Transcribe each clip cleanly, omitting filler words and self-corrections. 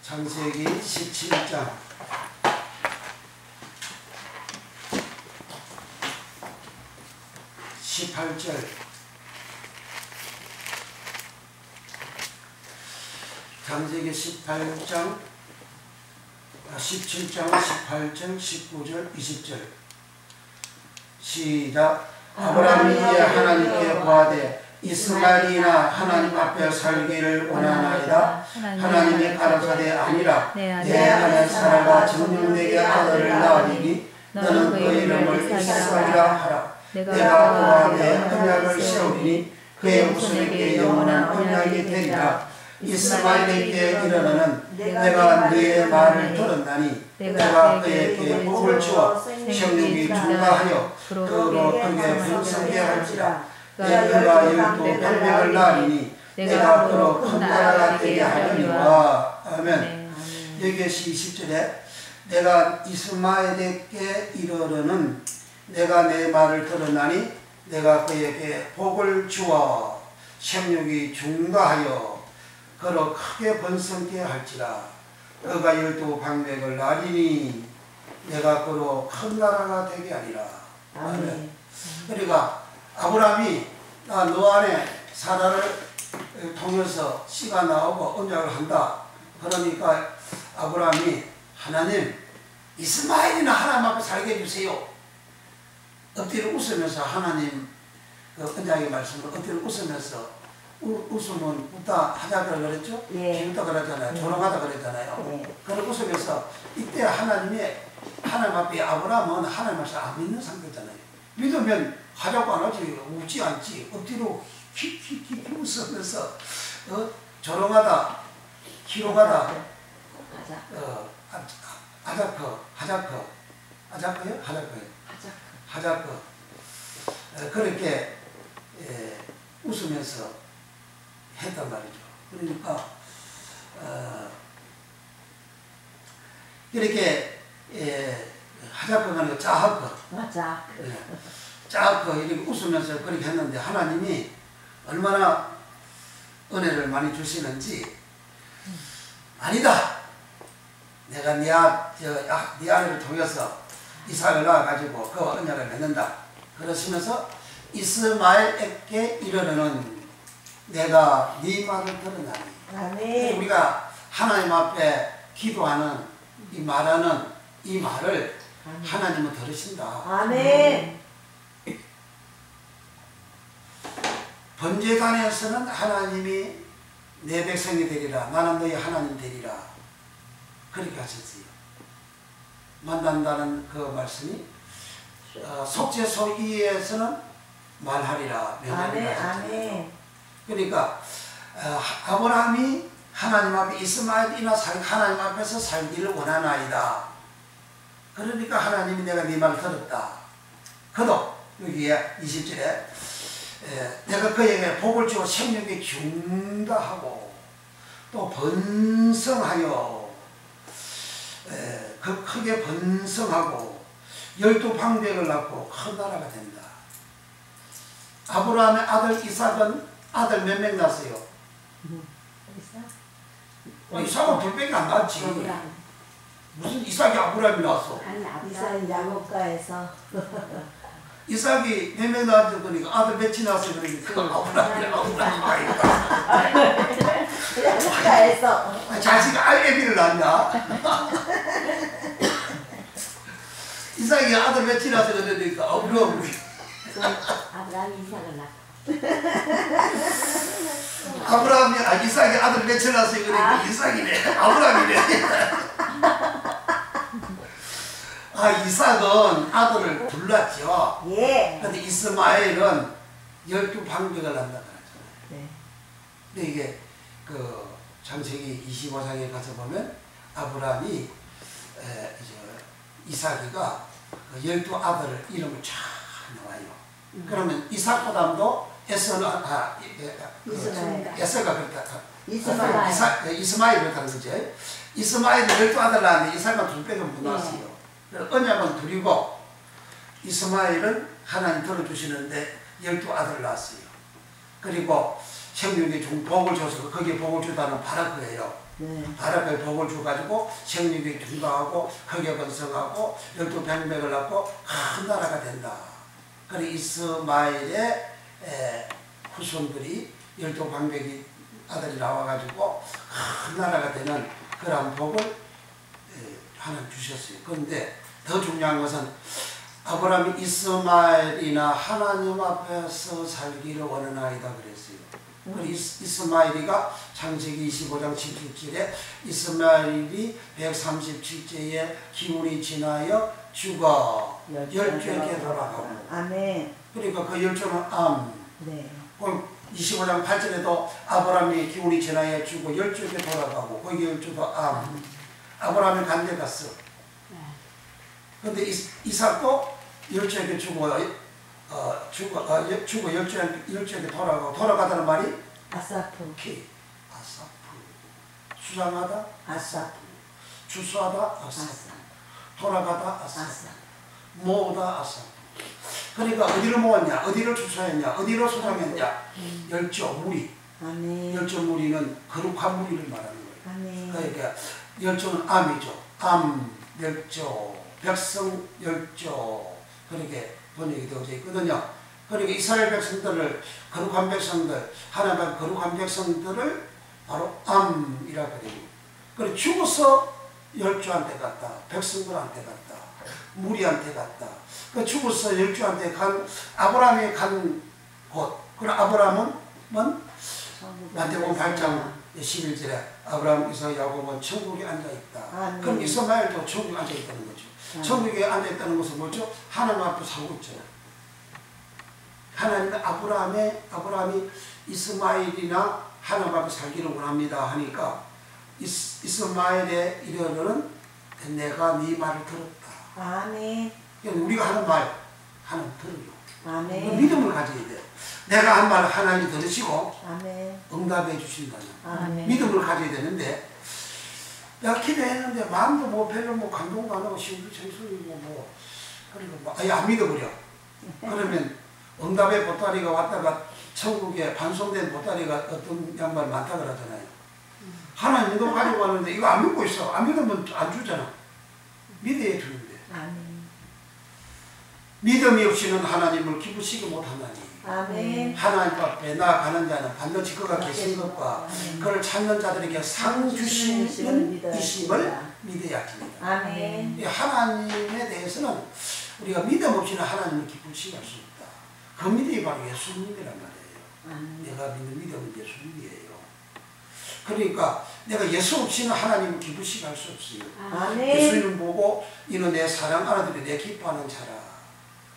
창세기 17장 18절 창세기 17장 18절 19절 20절 시작. 아브라함이 이에 하나님께 구하되 이스마엘이나 하나님 앞에 살기를 원하나이다. 하나님이 가라사대 아니라 내 아내 사라가 정녕 내게 아들을 낳으리니 너는 그 이름을 이스마엘이라 하라. 내가 그와 내 언약을 세우리니 그의 후손에게 영원한 언약이 되리라. 이스마엘에게 이르러는 내가 너의 말을 들었나니 내가 그에게 복을 주어 생육이 중과하여 그로 그게 번성케 할지라. 내가 열두 백명을 낳으리니 내가 그로 큰 나라가 되게 하려니와. 아멘. 여기 20절에 내가 이스마엘에게 이르러는 내가 내 말을 들었나니 내가 그에게 복을 주어 생육이 중과하여 그로 크게 번성케 할지라. 그가 열두 방백을 낳으리니 내가 그로 큰 나라가 되게 하리라. 아멘. 그러니까 아브라함이 너 안에 사라를 통해서 씨가 나오고 언약을 한다. 그러니까 아브라함이 하나님 이스마엘이나 하나님 앞에 살게 해주세요. 엎드려 웃으면서 하나님 그 언약의 말씀을 엎드려 웃으면서 웃으면 웃다 하자 그랬죠? 기웃다 그랬잖아요. 조롱하다 그랬잖아요. 그걸 웃으면서 이때 하나님 앞에 아브라함은 하나님 말씀 안 믿는 상태잖아요. 믿으면 하자고 안 하지, 웃지 않지. 엎드려 키키키 웃으면서 조롱하다, 희롱하다, 하자커 그렇게 웃으면서 했단 말이죠. 그러니까 이렇게 하자커가 아니고 짜하커, 짜하커 이렇게 웃으면서 그렇게 했는데 하나님이 얼마나 은혜를 많이 주시는지 아니다. 내가 네 아내를 통해서 이삭을 낳아가지고 그 언약을 맺는다. 그러시면서 이스마엘에게 이르러는 내가 네 말을 들었나니. 우리가 하나님 앞에 기도하는 이 말하는 이 말을 하나님은 들으신다. 아멘. 번제단에서는 하나님이 내 백성이 되리라. 나는 너희 하나님 되리라. 그렇게 하셨어요. 만난다는 그 말씀이 속죄소위에서는 말하리라. 명하리라. 그러니까 아브라함이 하나님 앞에 이스마엘이나 하나님 앞에서 살기를 원하나이다. 그러니까 하나님이 내가 네 말을 들었다. 그도 여기에 20절에 내가 그에게 복을 주어 생육이 중다하고 또 번성하여 그 크게 번성하고 열두 방백을 낳고 큰 나라가 된다. 아브라함의 아들 이삭은 아들 몇 명 낳았어요? 이삭은 둘밖에 안 낳았지. 무슨 이삭이 아브라함이 낳았어? 이삭이 야곱가에서 이삭이 몇 명 낳았지? 그러니까 아들 몇이 낳았어? 그러니까 아브라함이 야곱가에서 자식 애비를 낳냐? 이삭이 아들 몇이 낳았어? 그러니까 아브라함이 이삭을 낳고 아브라함이 이삭이 아들 몇이 낳았어요? 그러니까 이삭이네. 아브라함이네. 이삭은 아들을 둘 낳죠. 근데 이스마엘은 12 방백을 낳는다 그러잖아요. 근데 이게 그 창세기 25장에 가서 보면 아브라함이 이삭이가 12 아들을 이름을 쫙 나와요. 그러면 이삭보다도 에서가 그렇다. 이스마엘 그렇다는 거죠. 이스마엘이 12 아들 낳았는데 이삭은 둘밖에 못 낳았어요. 언약은 둘이고 이스마엘은 하나님 들어주시는데 12 아들 낳았어요. 그리고 생육의 복을 줘서 거기에 복을 주다는 바로 그예요. 나라별 복을 줘가지고 생육이 둔가하고 크게 번성하고 열두 병맥을 낳고 큰 나라가 된다. 그래 이스마엘의 후손들이 열두 방백이 아들이 나와가지고 큰 나라가 되는 그런 복을 하나님 주셨어요. 그런데 더 중요한 것은 아브라함이 이스마엘이나 하나님 앞에서 살기를 원하나이다 그랬어요. 이스마엘이가 창세기 25장 17절에 이스마엘이 137세에 기운이 지나여 죽어 열조에게 돌아가고. 아멘. 그러니까 그 열조는 암. 네. 25장 8절에도 아브라함이 기운이 지나여 죽어 열조에게 돌아가고 거기 열조도 암. 아브라함이 간데 갔어. 그런데 이삭도 열조에게 죽어 열조에게 돌아가다는 말이 아사프. 아사프. 수장하다 아사프. 추수하다 아사프. 돌아가다 아사프. 모으다 아사프. 그러니까 어디를 모았냐, 어디를 추수했냐, 어디를 수장했냐. 열조 무리. 아멘. 열조 무리는 거룩한 무리를 말하는 거예요. 아멘. 그러니까 열조는 암이죠. 암, 열조, 백성 열조. 그렇게 번역이 되어져 있거든요. 그러니까 이스라엘 백성들을, 거룩한 백성들, 하나님의 거룩한 백성들을 바로 암이라고 그래요. 그리고 죽어서 열조한테 갔다, 백성들한테 갔다, 무리한테 갔다. 그 죽어서 열조한테 간 아브라함이 간 곳. 그럼 아브라함은 마태복음 8장 11절에 아브라함, 이삭, 야곱은 천국에 앉아 있다. 그럼 이스마엘도 천국에 앉아 있다는 거죠. 천국에 앉아있다는 것은 뭐죠? 하나님 앞에 살고 있잖아요. 하나님은 아브라함이 이스마엘이나 하나님 앞에 살기를 원합니다 하니까 이스마엘에 이르러는 내가 네 말을 들었다. 아멘. 우리가 하는 말 하나님 들어요. 아멘. 믿음을 가져야 돼요. 내가 한 말 하나님 들으시고 아멘. 응답해 주신다는 아멘. 믿음을 가져야 되는데, 내가 기도했는데 마음도 뭐 별로 뭐 감동도 안 하고 심도 청소이고 뭐 그리고 뭐 아예 안 믿어버려. 그러면 응답의 보따리가 왔다가 천국에 반송된 보따리가 어떤 양반 많다 그러잖아요. 하나님 믿음 가지고 왔는데 이거 안 믿고 있어. 안 믿으면 안 주잖아. 믿어야 주는데. 아멘. 믿음이 없이는 하나님을 기쁘시게 못하나니. 아멘. 하나님 앞에 나아가는 자는 반드시 그가 계신 것과 그를 찾는 자들에게 상 주시는 이심을 믿어야 합니다. 아멘. 하나님에 대해서는 우리가 믿음 없이는 하나님을 기쁘시게 할 수 없다. 그 믿음이 바로 예수님이란 말이에요. 내가 믿는 믿음은 예수님이에요. 그러니까 내가 예수 없이는 하나님을 기쁘시게 할 수 없어요. 아멘. 예수님을 보고 이는 내 사랑 아들이 내 기뻐하는 자라.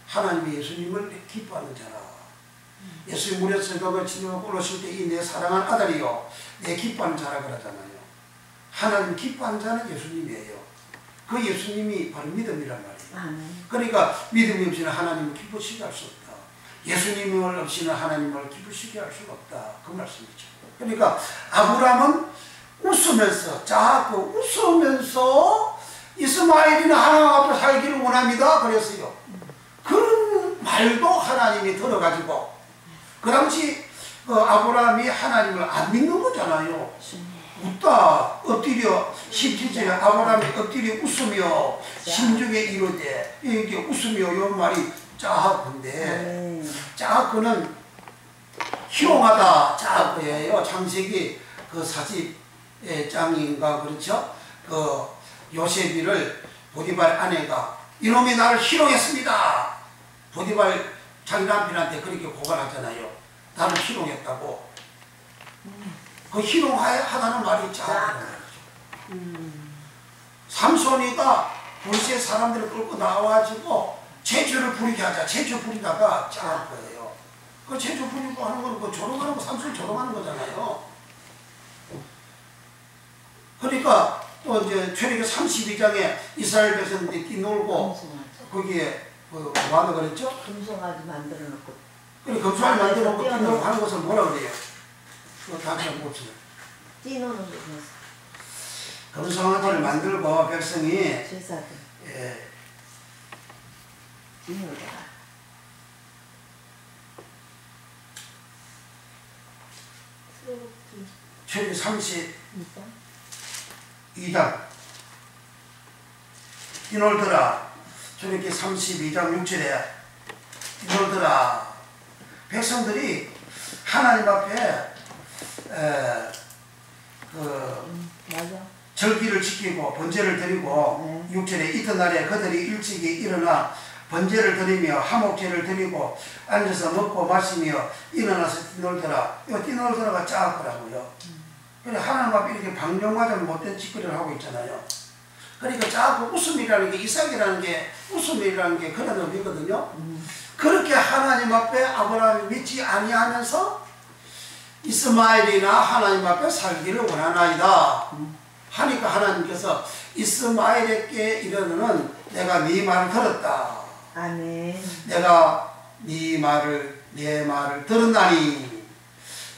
하나님이 예수님을 기뻐하는 자라. 예수님 무리에서 벽을 치며 꿇으실 때 이 내 사랑한 아들이요 내 기뻐하는 자라 그러잖아요. 하나님 기뻐하는 자는 예수님이에요. 그 예수님이 바로 믿음이란 말이에요. 그러니까 믿음이 없이는 하나님을 기쁘시게 할 수 없다. 예수님을 없이는 하나님을 기쁘시게 할 수가 없다. 그 말씀이죠. 그러니까 아브라함은 웃으면서 자꾸 웃으면서 이스마엘이는 하나님 앞에 살기를 원합니다 그랬어요. 그런 말도 하나님이 들어가지고 그 당시 아브라함이 하나님을 안 믿는 거잖아요. 웃다 엎드려 17절에 아브라함이 엎드려 웃으며 심중에 이르되 이게 웃으며 이 말이 짜하건데 짜하건은 희롱하다 짜하거예요. 창세기 그 40장인가 그렇죠. 그 요셉이를 보디발 아내가 이놈이 나를 희롱했습니다. 보디발 자기 남편한테 그렇게 고발하잖아요. 나를 희롱했다고. 그 희롱하다는 말이 짜하다는 말이죠. 삼손이가 불시에 사람들을 끌고 나와가지고 제주를 부리게 하자. 제주 부리다가 짜할 거예요. 그 제주 부리고 하는 거는 그 조롱하는 거, 삼손 조롱하는 거잖아요. 그러니까 또 이제 출애굽기 32장에 이스라엘 백성들이 뛰놀고 거기에 뭐 하는 그랬죠? 금송아지 만들어 놓고. 그래 금송아지 만들어 놓고 뛰놀고 하는 것을 뭐라 그래요? 그거 다시 한번 봅시다. 뛰노는 거 금송아지를 만들고 백성이 제사들. 예. 뛰노다. 출애굽기 30. 2장 이놀더라 저렇게 32장 6절에 이놀더라 백성들이 하나님 앞에 맞아. 절기를 지키고 번제를 드리고 6절에 이튿날에 그들이 일찍이 일어나 번제를 드리며 화목제를 드리고 앉아서 먹고 마시며 일어나서 뛰놀더라. 이거 뛰놀더라가 작거라고요. 그래 하나님 앞에 이렇게 방종하자면 못된 짓거리를 하고 있잖아요. 그러니까 자꾸 웃음이라는 게 이삭이라는 게 웃음이라는 게 그런 의미거든요. 그렇게 하나님 앞에 아브라함이 믿지 아니하면서 이스마엘이나 하나님 앞에 살기를 원하나이다 하니까 하나님께서 이스마엘에게 이르는 내가 네 말을 들었다. 아멘. 내가 네 말을 내 말을 들었나니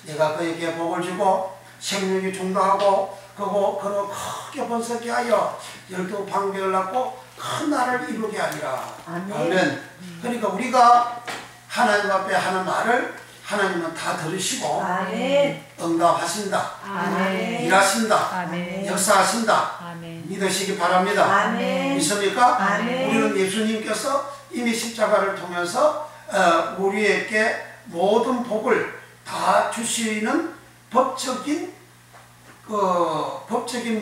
내가 그에게 복을 주고 생명이 중도하고 그로 크게 번성케 하여 12방백을 낳고 큰 나라를 이루게 하리라. 아멘. 그러니까 우리가 하나님 앞에 하는 말을 하나님은 다 들으시고 아멘. 응답하신다. 아멘. 일하신다. 아멘. 역사하신다. 아멘. 믿으시기 바랍니다. 아멘. 믿습니까? 아멘. 우리는 예수님께서 이미 십자가를 통해서 우리에게 모든 복을 다 주시는 법적인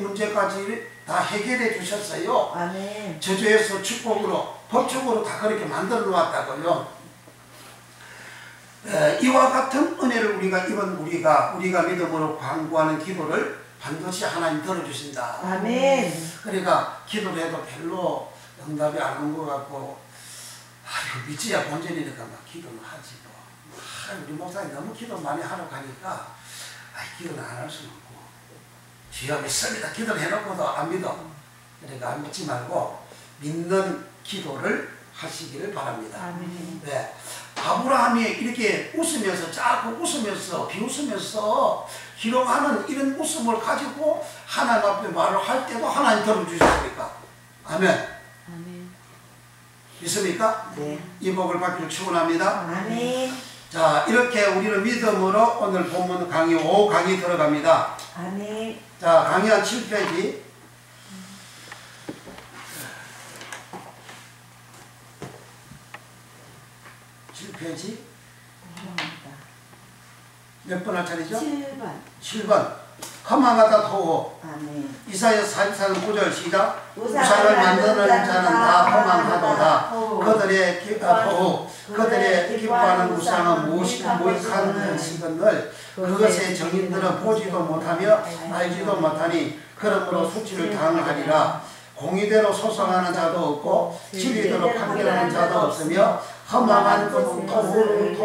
문제까지 다 해결해 주셨어요. 아멘. 저주에서 축복으로 법적으로 다 그렇게 만들어 놓았다고요. 이와 같은 은혜를 우리가 입은 우리가 믿음으로 간구하는 기도를 반드시 하나님 들어주신다. 아멘. 그러니까 기도를 해도 별로 응답이 안 온 것 같고 아유 믿지야 본전이니까 막 기도는 하지 뭐. 우리 목사님 너무 기도 많이 하러 가니까 기도는 안 할 수는 없고 주여 믿습니다 기도를 해놓고도 안 믿어. 그러니까 안 믿지 말고 믿는 기도를 하시기를 바랍니다. 아멘. 네. 아브라함이 이렇게 웃으면서 자꾸 웃으면서 비웃으면서 희롱하는 이런 웃음을 가지고 하나님 앞에 말을 할 때도 하나님 들어주셨으니까 아멘. 아멘. 믿습니까? 네. 이 복을 받기를 축원합니다. 아멘. 자 이렇게 우리는 믿음으로 오늘 본문 강의 5강의 들어갑니다. 아멘. 자 강의 한 7페이지 7페이지 몇 번 할 차례죠? 7번. 7번 허망하다 토호 아멘. 이사야 44장 9절 시작 우상을 만드는 자는 다 허망하도다 토호. 그들의 기뻐하는 우상은 무익한 것이거늘 그것의 정인들은 보지도 못하며 알지도 못하니 그러므로 수치를 당하리라. 공의대로 소송하는 자도 없고 진리대로 판결하는 자도 없으며 허망한 토후를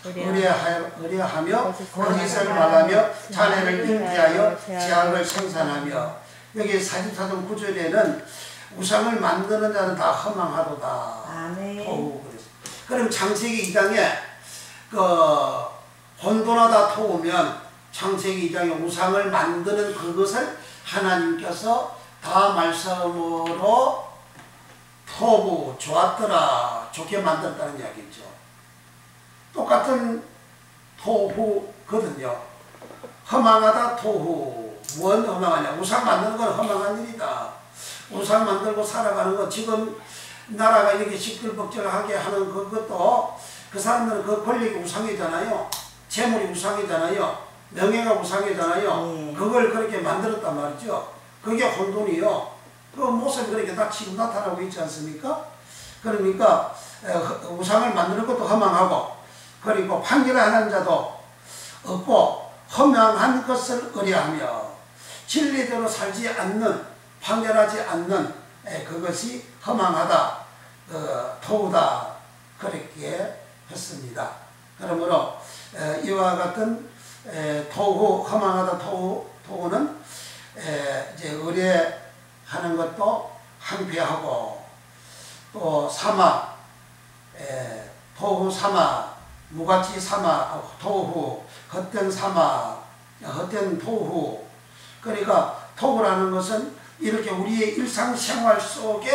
의뢰하며 거짓을 말하며 자네를 인기하여 제약을 생산하며 여기 44장 9절에는 우상을 만드는 자는 다 허망하도다. 아멘. 토후 그랬어. 그럼 창세기 2장에 혼돈하다 토우면 창세기 2장에 우상을 만드는 그것을 하나님께서 다 말씀으로 토부 좋았더라 좋게 만들었다는 이야기죠. 똑같은 토후거든요. 허망하다 토후. 뭔 허망하냐? 우상 만드는 건 허망한 일이다. 우상 만들고 살아가는 거 지금 나라가 이렇게 시끌벅적하게 하는 그것도 그 사람들은 그 권력이 우상이잖아요. 재물이 우상이잖아요. 명예가 우상이잖아요. 그걸 그렇게 만들었단 말이죠. 그게 혼돈이요. 그 모습이 그렇게 다 지금 나타나고 있지 않습니까? 그러니까 우상을 만드는 것도 허망하고 그리고 판결하는 자도 없고 허망한 것을 의뢰하며 진리대로 살지 않는 판결하지 않는 그것이 허망하다 토우다 그렇게 했습니다. 그러므로 이와 같은 토우 허망하다 토우는 이제 의뢰하는 것도 항폐하고 또 사마 토후 사마 무가치 사마 토후 헛된 사마 헛된 토후 그러니까 토후라는 것은 이렇게 우리의 일상생활 속에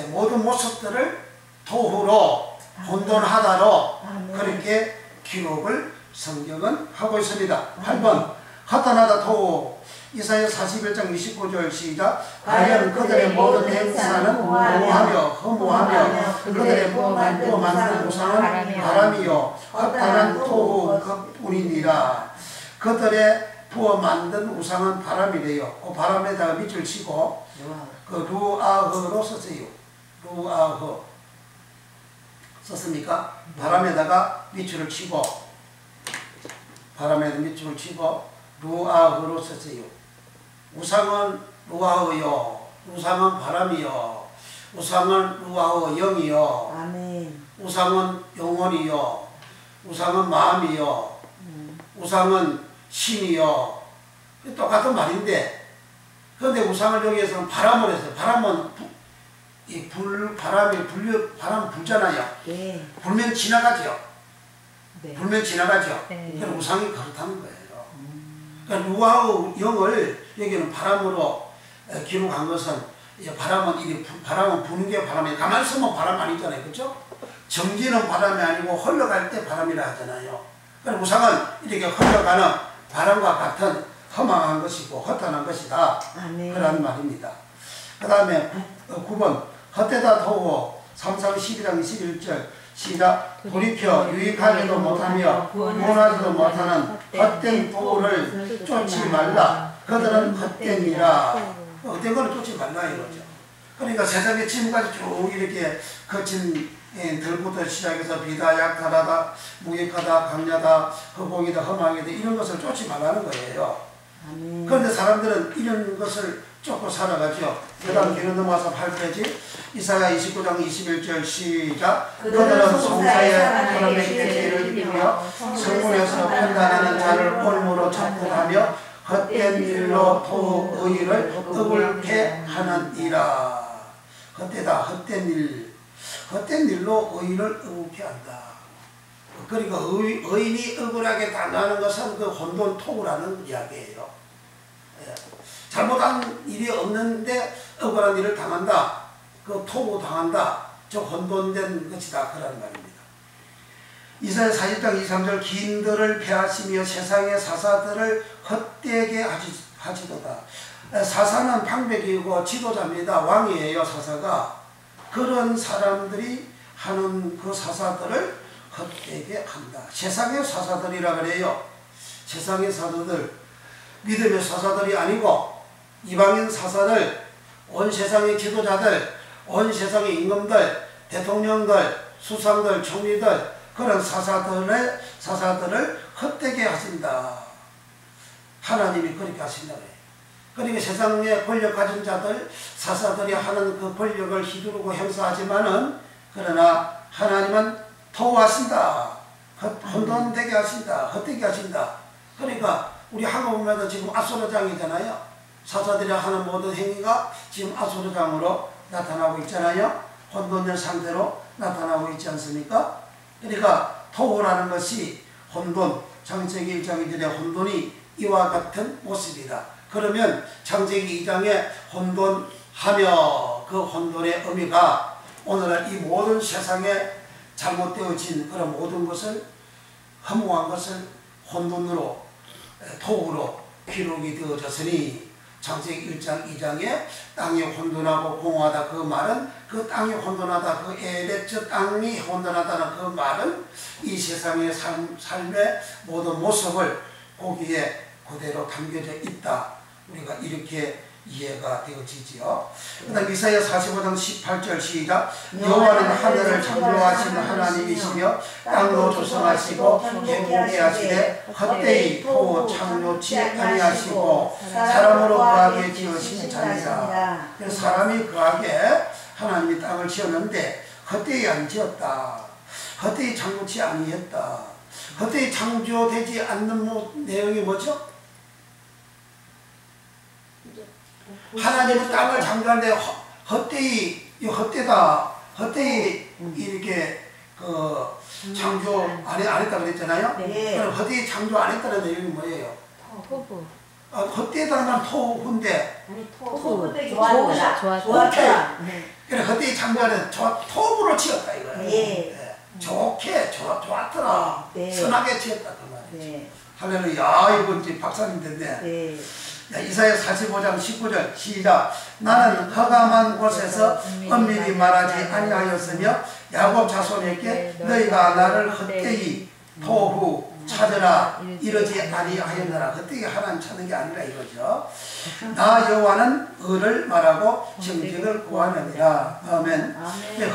모든 모습들을 토후로 혼돈하다로 그렇게 기록을 성경은 하고 있습니다. 8번 허탄하다 토 이사야 41장 29절 시작. 과연 그들의 모든 행사는 모호하며 허무하며 그들의 또 만든 우상은 바람이요 허탄한 토 그뿐이니라. 그들의 부어 만든 우상은 바람이래요. 그 바람에다가 밑줄 치고 그 루아흐로 썼어요. 루아흐 썼습니까? 바람에다가 밑줄을 치고 바람에다 밑줄을 치고 루아흐로 썼어요. 우상은 루아흐요. 우상은 바람이요. 우상은 루아흐 영이요. 아멘. 우상은 영혼이요. 우상은 마음이요. 우상은 신이요. 똑같은 말인데 그런데 우상을 여기에서는 바람을 했어요. 바람은 바람 불잖아요. 네. 불면 지나가죠. 네. 불면 지나가죠. 네. 그러니까 우상이 그렇다는 거예요. 그러니까 루아흐 영을 여기는 바람으로 기록한 것은 바람은 부는 게 바람이 가만히 있으면 바람 아니잖아요. 그렇죠? 정지는 바람이 아니고 흘러갈 때 바람이라 하잖아요. 그러니까 우상은 이렇게 흘러가는 바람과 같은 허망한 것이고 허탄한 것이다. 아멘. 그런 말입니다. 그 다음에 9번 헛되다 토고 3상 12장 21절 시작. 돌이켜 유익하지도 못하며 구원하지도 못하는 헛된 토를 쫓지 말라. 그들은 헛된이라. 헛된 거는 쫓지 말라 이거죠. 그러니까 세상에 지금까지 쭉 이렇게 거친 들부터 시작해서 비다, 약탈하다, 무익하다, 강냐다, 허공이다, 허망이다 이런 것을 쫓지 말라는 거예요. 그런데 사람들은 이런 것을 쫓고 살아가죠. 그 다음 뒤로 넘어와서 8페이지 이사야 29장 21절 시작. 그들은 송사에 사람의 죄를 입히며 성문에서 판단하는 자를 올무로 착복하며 헛된 일로 의의를 억울케 하느니라. 헛되다 헛된 일. 헛된 일로 의인을 억울케 한다. 그러니까 의인이 억울하게 당하는 것은 그 혼돈 토구라는 이야기예요. 예. 잘못한 일이 없는데 억울한 일을 당한다. 그 토구 당한다. 저 혼돈된 것이다. 그런 말입니다. 이사야 40장 23절 기인들을 폐하시며 세상의 사사들을 헛되게 하시도다. 사사는 방백이고 지도자입니다. 왕이에요. 사사가. 그런 사람들이 하는 그 사사들을 헛되게 한다. 세상의 사사들이라 그래요. 세상의 사사들, 믿음의 사사들이 아니고 이방인 사사들, 온 세상의 지도자들, 온 세상의 임금들, 대통령들, 수상들, 총리들 그런 사사들을 헛되게 하신다. 하나님이 그렇게 하신다. 그러니까 세상의 권력 가진 자들, 사사들이 하는 그 권력을 휘두르고 행사하지만은 그러나 하나님은 토하신다. 혼돈되게 하신다. 헛되게 하신다. 그러니까 우리 한국 보면 지금 아수르장이잖아요. 사사들이 하는 모든 행위가 지금 아수르장으로 나타나고 있잖아요. 혼돈된 상태로 나타나고 있지 않습니까? 그러니까 토라는 것이 혼돈, 창세기 1장 2절의 혼돈이 이와 같은 모습이다. 그러면 창세기 2장에 혼돈하며 그 혼돈의 의미가 오늘날 이 모든 세상에 잘못되어진 그런 모든 것을 허무한 것을 혼돈으로 토구로 기록이 되어졌으니 창세기 1장 2장에 땅이 혼돈하고 공허하다 그 말은 그 땅이 혼돈하다 그 에레츠 땅이 혼돈하다는 그 말은 이 세상의 삶의 모든 모습을 거기에 그대로 담겨져 있다. 우리가 이렇게 이해가 되어지지요. 그 다음 이사야 45장 18절 시작. 여호와는 하늘을 창조하신 하나님이시며 땅도 조성하시고 행복해 하시되 헛되이 또 창조치 아니하시고 사람으로 거하게 지으신 자니라. 그래서 사람이 거하게 하나님이 땅을 지었는데 헛되이 안 지었다. 헛되이 창조치 아니했다. 헛되이 창조되지 않는 내용이 뭐죠? 하나님은 땅을 창조하는데 헛되다 헛되이 이렇게 그 창조 안 했다 그랬잖아요. 네. 그럼 헛되이 창조 안 했다는 내용이 뭐예요? 토부. 헛되다는 건 토부인데. 토부. 좋았다. 그래 헛되이 창조하는 토부로 지었다 이거예요. 예. 좋게 좋았더라. 네. 선하게 지었다 그 말이지. 네. 할렐루야. 이거 이제 박사님 됐네. 네. 이사야 45장 19절 시작. 나는 허감한 곳에서 엄밀히 말하지 아니하였으며 야곱 자손에게 너희가 나를 헛되이 토후 찾으라 이러지 아니하였느라. 헛되이 하나님 찾는 게 아니라 이거죠. 나 여호와는 의를 말하고 정직을 구하느니라. 아멘.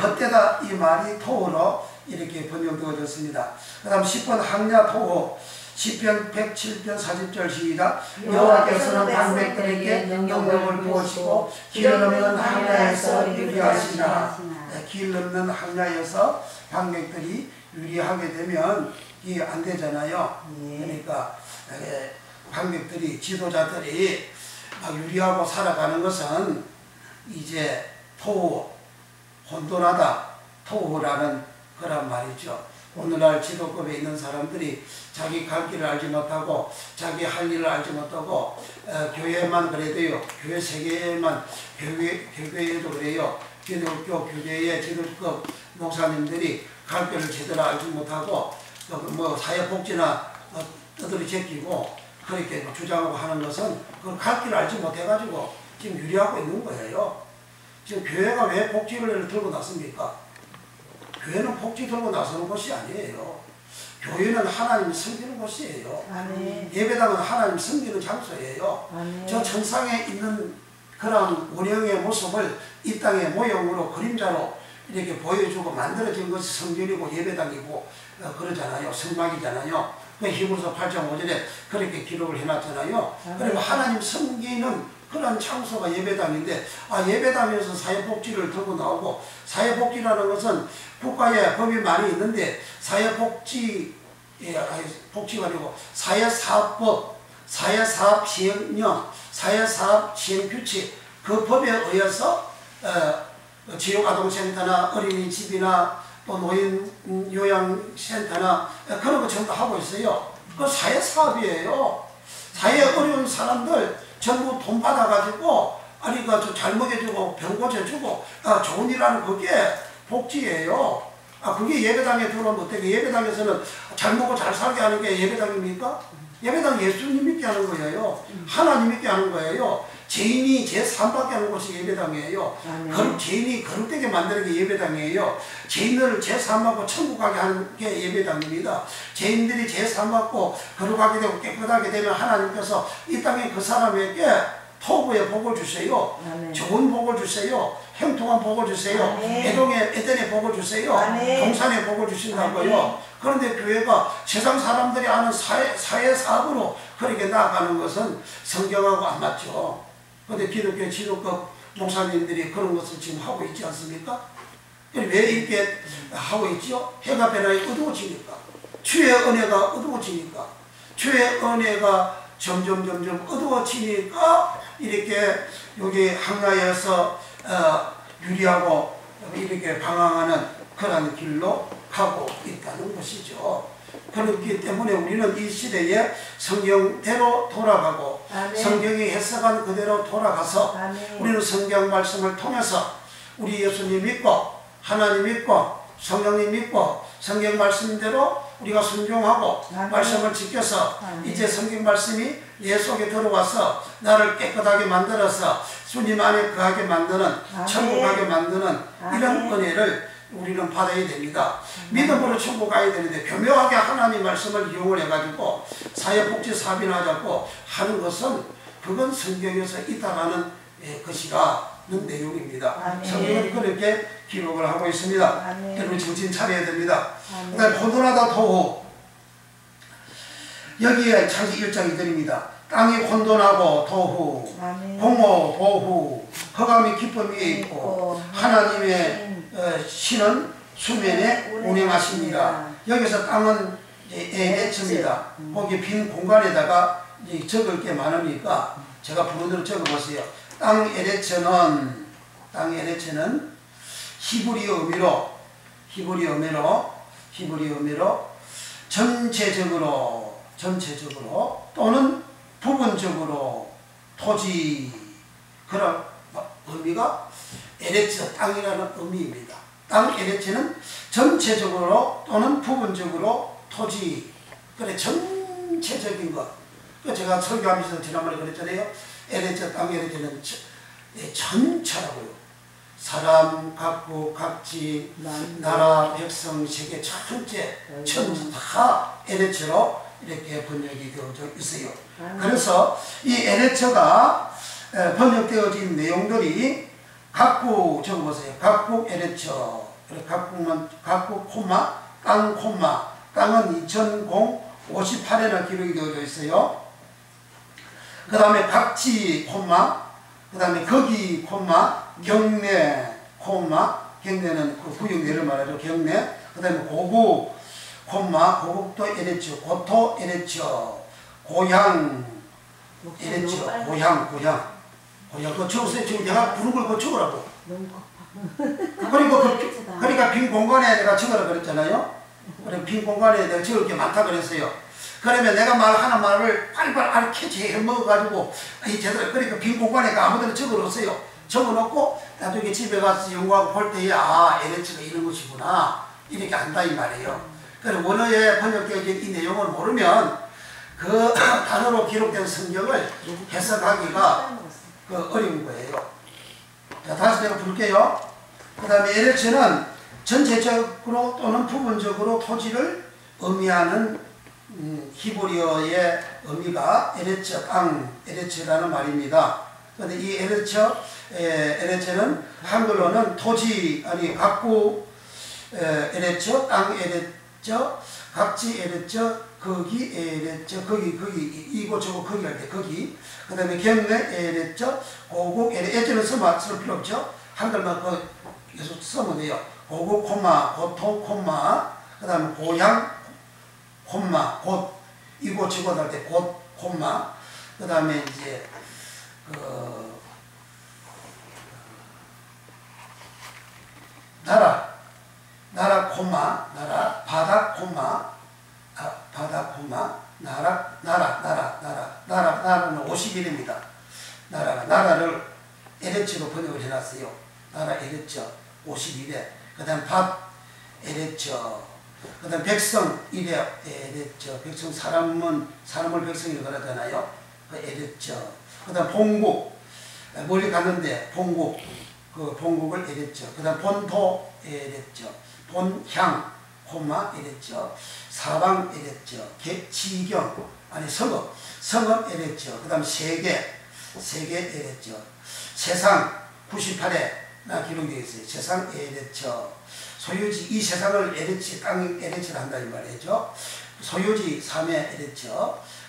헛되다 이 말이 토후로 이렇게 번역되어졌습니다. 그 다음 10번 항야 토후 시편 107편 40절 시작. 여호와께서는 방백들에게 능력을 부으시고 길 없는 항야에서 유리하시나. 길 없는 항야에서 방백들이 유리하게 되면 이게 안 되잖아요. 그러니까 방백들이 지도자들이 막 유리하고 살아가는 것은 이제 토후, 혼돈하다, 토후라는 그런 말이죠. 오늘날 지도급에 있는 사람들이 자기 갈 길을 알지 못하고 자기 할 일을 알지 못하고 교회만 그래도요. 교회 세계만 교회에도 그래요. 기독교 교회의 지도급 목사님들이 갈 길을 제대로 알지 못하고 뭐 사회복지나 떠들이 제끼고 그렇게 주장하고 하는 것은 그걸 갈 길을 알지 못해가지고 지금 유리하고 있는 거예요. 지금 교회가 왜 복지를 들고 났습니까? 교회는 복지 들고 나서는 것이 아니에요. 교회는 하나님 섬기는 곳이에요. 아멘. 예배당은 하나님 섬기는 장소예요. 아멘. 저 천상에 있는 그런 원형의 모습을 이 땅의 모형으로 그림자로 이렇게 보여주고 만들어진 것이 성전이고 예배당이고 그러잖아요. 성막이잖아요. 그 히브리서 8장 5절에 그렇게 기록을 해놨잖아요. 그리고 하나님 섬기는 그런 장소가 예배당인데 예배당에서 사회복지를 들고 나오고 사회복지라는 것은 국가에 법이 많이 있는데 복지가 아니고 사회사업법, 사회사업시행령, 사회사업시행규칙 그 법에 의해서 지역아동센터나 어린이집이나 또 노인 요양센터나 그런 거 전부 하고 있어요. 그 사회사업이에요. 사회에 어려운 사람들 전부 돈 받아가지고 잘 먹여주고 병 고쳐주고 좋은 일 하는 그게 복지예요. 그게 예배당에 들어오면 어떻게 예배당에서는 잘 먹고 잘 살게 하는 게 예배당입니까? 예배당 예수님 믿게 하는 거예요. 하나님 믿게 하는 거예요. 죄인이 죄사함받게 하는 곳이 예배당이에요. 죄인이 거룩되게 만드는 게 예배당이에요. 죄인들을 죄사함받고 천국 가게 하는 게 예배당입니다. 죄인들이 죄사함받고 거룩하게 되고 깨끗하게 되면 하나님께서 이 땅에 그 사람에게 토부의 복을 주세요. 아멘. 좋은 복을 주세요. 형통한 복을 주세요. 에덴의 복을 주세요. 동산의 복을 주신다고요. 아멘. 그런데 교회가 세상 사람들이 아는 사회사업으로 그렇게 나아가는 것은 성경하고 안 맞죠. 그런데 기독교 지도급 목사님들이 그런 것을 지금 하고 있지 않습니까? 왜 이렇게 하고 있죠? 해가 변하니 어두워지니까. 주의 은혜가 어두워지니까. 주의 은혜가 점점 어두워지니까 이렇게 여기 항야에서 유리하고 이렇게 방황하는 그런 길로 가고 있다는 것이죠. 그렇기 때문에 우리는 이 시대에 성경대로 돌아가고 아멘. 성경이 해석한 그대로 돌아가서 아멘. 우리는 성경 말씀을 통해서 우리 예수님 믿고 하나님 믿고 성령님 믿고 성경 말씀대로 우리가 순종하고 아멘. 말씀을 지켜서 아멘. 이제 성경 말씀이 내 속에 들어와서 나를 깨끗하게 만들어서 주님 안에 거하게 만드는 아멘. 천국 가게 만드는 아멘. 이런 은혜를 우리는 받아야 됩니다. 믿음으로 천국 가야 되는데 교묘하게 하나님 말씀을 이용을 해가지고 사회복지 사업이나 하는 것은 그건 성경에서 있다라는 것이라는 내용입니다. 성경은 그렇게 기록을 하고 있습니다. 여러분 정신 차려야 됩니다. 그 다음에 혼돈하다 토후 여기에 창세기 1장 2절입니다. 땅이 혼돈하고 토후 공허 보후 흑암이 기쁨 위에 있고 하나님의 신은 수면에 운행하십니다. 여기서 땅은 에레츠입니다. 거기 빈 공간에다가 적을 게 많으니까 제가 부르대로 적어보세요. 땅 에레츠는 히브리어 의미로 전체적으로 또는 부분적으로 토지 그런 의미가 에레츠 땅이라는 의미입니다. 땅 에레츠는 전체적으로 또는 부분적으로 토지, 그래 전체적인 것. 제가 설교하면서 지난번에 그랬잖아요. 에레츠 땅 에레츠는 전체라고요. 사람, 각국, 각지, 나라, 백성, 세계 전체 다 에레츠로 이렇게 번역이 되어져 있어요. 그래서 이 에레츠가 번역되어진 내용들이 각국 적어보세요. 각국 에레츠, 각국 콤마, 땅 콤마, 땅은 2058에나 기록이 되어져 있어요. 그 다음에 각지 콤마, 그 다음에 거기 콤마, 경내 콤마, 경내는 그 구역내를 말하죠. 경내. 그 다음에 고국 콤마, 고국도 에레츠, 고토 에레츠, 고향 에레츠, 고향. 그거 적으세요. 지금 내가 부른 걸 그거 적으라고. 그러니까 빈 공간에 내가 적으라 그랬잖아요. 그럼 빈 공간에 내가 적을 게 많다 그랬어요. 그러면 내가 말을 빨리빨리 캐치해 먹어가지고 제대로 그러니까 빈 공간에 아무데나 적어놓으세요. 적어놓고 나중에 집에 가서 연구하고 볼 때에 에레츠가 이런 것이구나 이렇게 안다 이 말이에요. 그래서 원어에 번역되어진 이 내용을 모르면 그 단어로 기록된 성경을 해석하기가 어려운 거예요. 자, 다시 내가 부를게요. 그 다음에 에레츠는 전체적으로 또는 부분적으로 토지를 의미하는 히브리어의 의미가 에레츠, 땅, 에레츠라는 말입니다. 그런데 이 에레츠는 한글로는 토지, 아니 각국 에레츠, 땅 에레츠, 각지 에레츠, 거기 에레츠, 거기 이곳저곳 거기 할 때 거기. 그 다음에 경내 에레츠, 고국 에레츠는 쓸 필요 없죠. 한글만 계속 쓰면 돼요. 고국 콤마, 고토 콤마, 그 다음에 고향 콤마, 곳, 이곳저곳 할 때 곳 콤마, 그 다음에 이제 나라 콤마, 나라, 바다 콤마, 바다 콤마, 나라는 51입니다. 나라를 에레츠로 번역을 해놨어요. 나라 에레츠 51에, 그 다음 밭 에레츠, 그 다음 백성 에레츠, 백성 사람을 백성이라고 그러잖아요. 그 에레츠, 그 다음 본국, 멀리 갔는데 본국, 그 본국을 에레츠, 그 다음 본토 에레츠, 본향 콤마 에레츠, 사방 에레츠, 지경 아니 성읍 에레츠, 그 다음 세계 에레츠, 세상 98에 기록되어 있어요. 세상 에레츠, 소유지 이 세상을 에레츠, 땅 에레츠를 한다 이 말이죠. 소유지 3에 에레츠,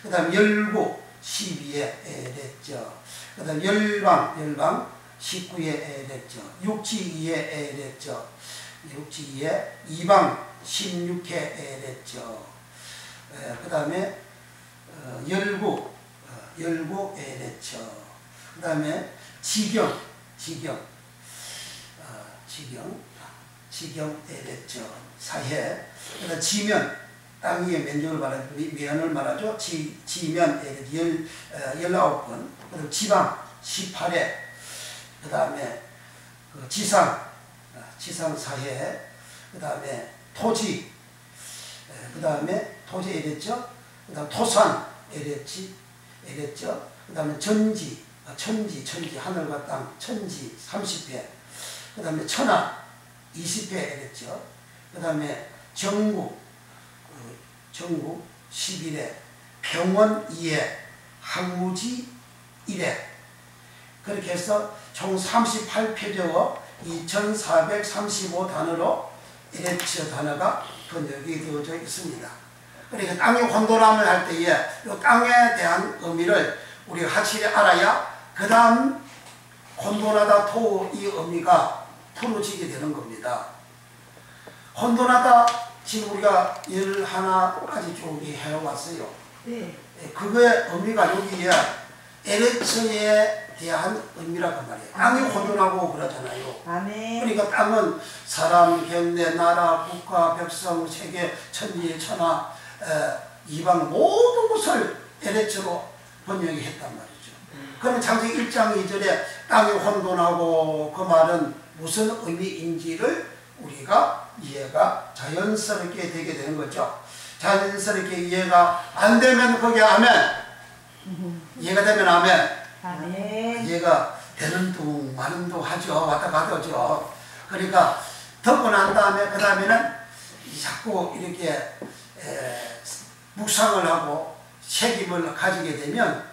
그 다음 열국 12에 에레츠, 그 다음 열방 19에 에레츠, 육지 2에 에레츠, 육지 2에 이방 16회 에레츠, 그 다음에 열국 에레츠, 그 다음에 지경 에레츠, 사해, 그 다음 지면, 땅 위의 면적을 면을 말하죠. 지면 에레츠 19번, 그 다음 지방 18회, 그 다음에 지상 사해, 그 다음에 토지, 그 다음에 토지 에레츠, 그 다음 토산 에레츠, 그 다음에 천지 하늘과 땅 천지 30회, 그 다음에 천하 20회 에레츠, 그 다음에 정국 11회, 평원 2회, 항무지 1회. 그렇게 해서 총 38표적어 2435 단어로 에레츠 단어가 번역이 되어져 있습니다. 그러니까 땅이 혼돈함을 할 때에 이 땅에 대한 의미를 우리가 확실히 알아야 그 다음 혼돈하다 이 의미가 풀어지게 되는 겁니다. 혼돈하다 지금 우리가 11가지 쭉 해왔어요. 네. 그거의 의미가 여기에 에레츠에 대한 의미라고 말이에요. 땅이 혼돈하고 그러잖아요. 아멘. 그러니까 땅은 사람, 경내, 나라, 국가, 백성, 세계, 천지, 천하, 이방 모든 것을 에레츠로 번역이 했단 말이죠. 그러면 창세기 1장 2절에 땅이 혼돈하고 그 말은 무슨 의미인지를 우리가 이해가 자연스럽게 되게 되는 거죠. 자연스럽게 이해가 안 되면 거기에 아멘. 이해가 되면 아멘. 아멘. 이해가 되는 둥 마는 둥 하죠. 왔다 갔다 하죠. 그러니까 듣고 난 다음에 그 다음에는 자꾸 이렇게 묵상을 하고 책임을 가지게 되면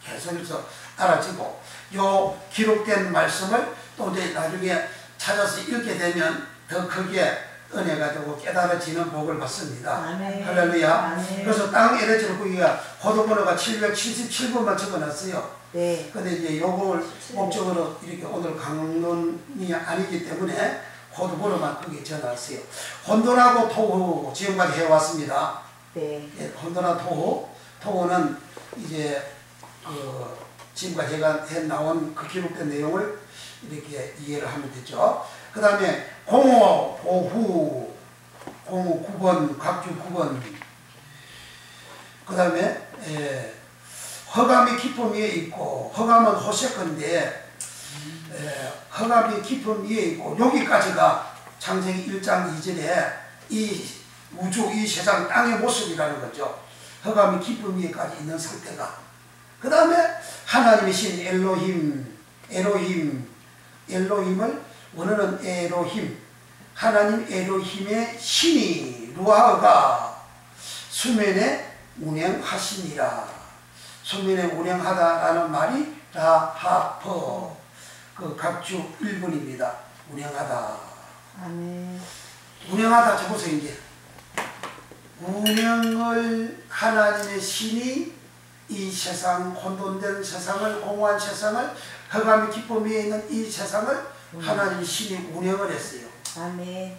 계속해서 알아지고 요 기록된 말씀을 또 이제 나중에 찾아서 읽게 되면 더 크게 은혜가 되고 깨달아지는 복을 받습니다. 아멘. 할렐루야. 아멘. 그래서 땅 에레지를 구기가 코드번호가 777번만 적어놨어요. 네. 근데 이제 요걸 목적으로 이렇게 오늘 강론이 아니기 때문에 코드번호만 거기에 적어놨어요. 혼돈하고 토hu 지금까지 해왔습니다. 네. 예, 혼돈하 토hu는 이제 지금까지 제가 나온 그 기록된 내용을 이렇게 이해를 하면 되죠. 그 다음에 공호, 보후, 공호 9번, 각주 9번. 그 다음에 허감이 깊음 위에 있고, 허감은 호세건데 허감이 깊음 위에 있고, 여기까지가 창세기 1장 2절에 이 우주, 이 세상, 땅의 모습이라는 거죠. 허감이 깊음 위에까지 있는 상태가. 그 다음에 하나님의 신 엘로힘을 원어는 에로힘, 하나님 에로힘의 신이 루아가 수면에 운행하시니라. 수면에 운행하다라는 말이 라하퍼 그 각주 1번입니다. 운행하다. 아멘. 운행하다 적어보세요. 이제 운행을 하나님의 신이 이 세상, 혼돈된 세상을, 공허한 세상을, 허감이 기쁨 위에 있는 이 세상을 하나님 신이 운영을 했어요. 아멘.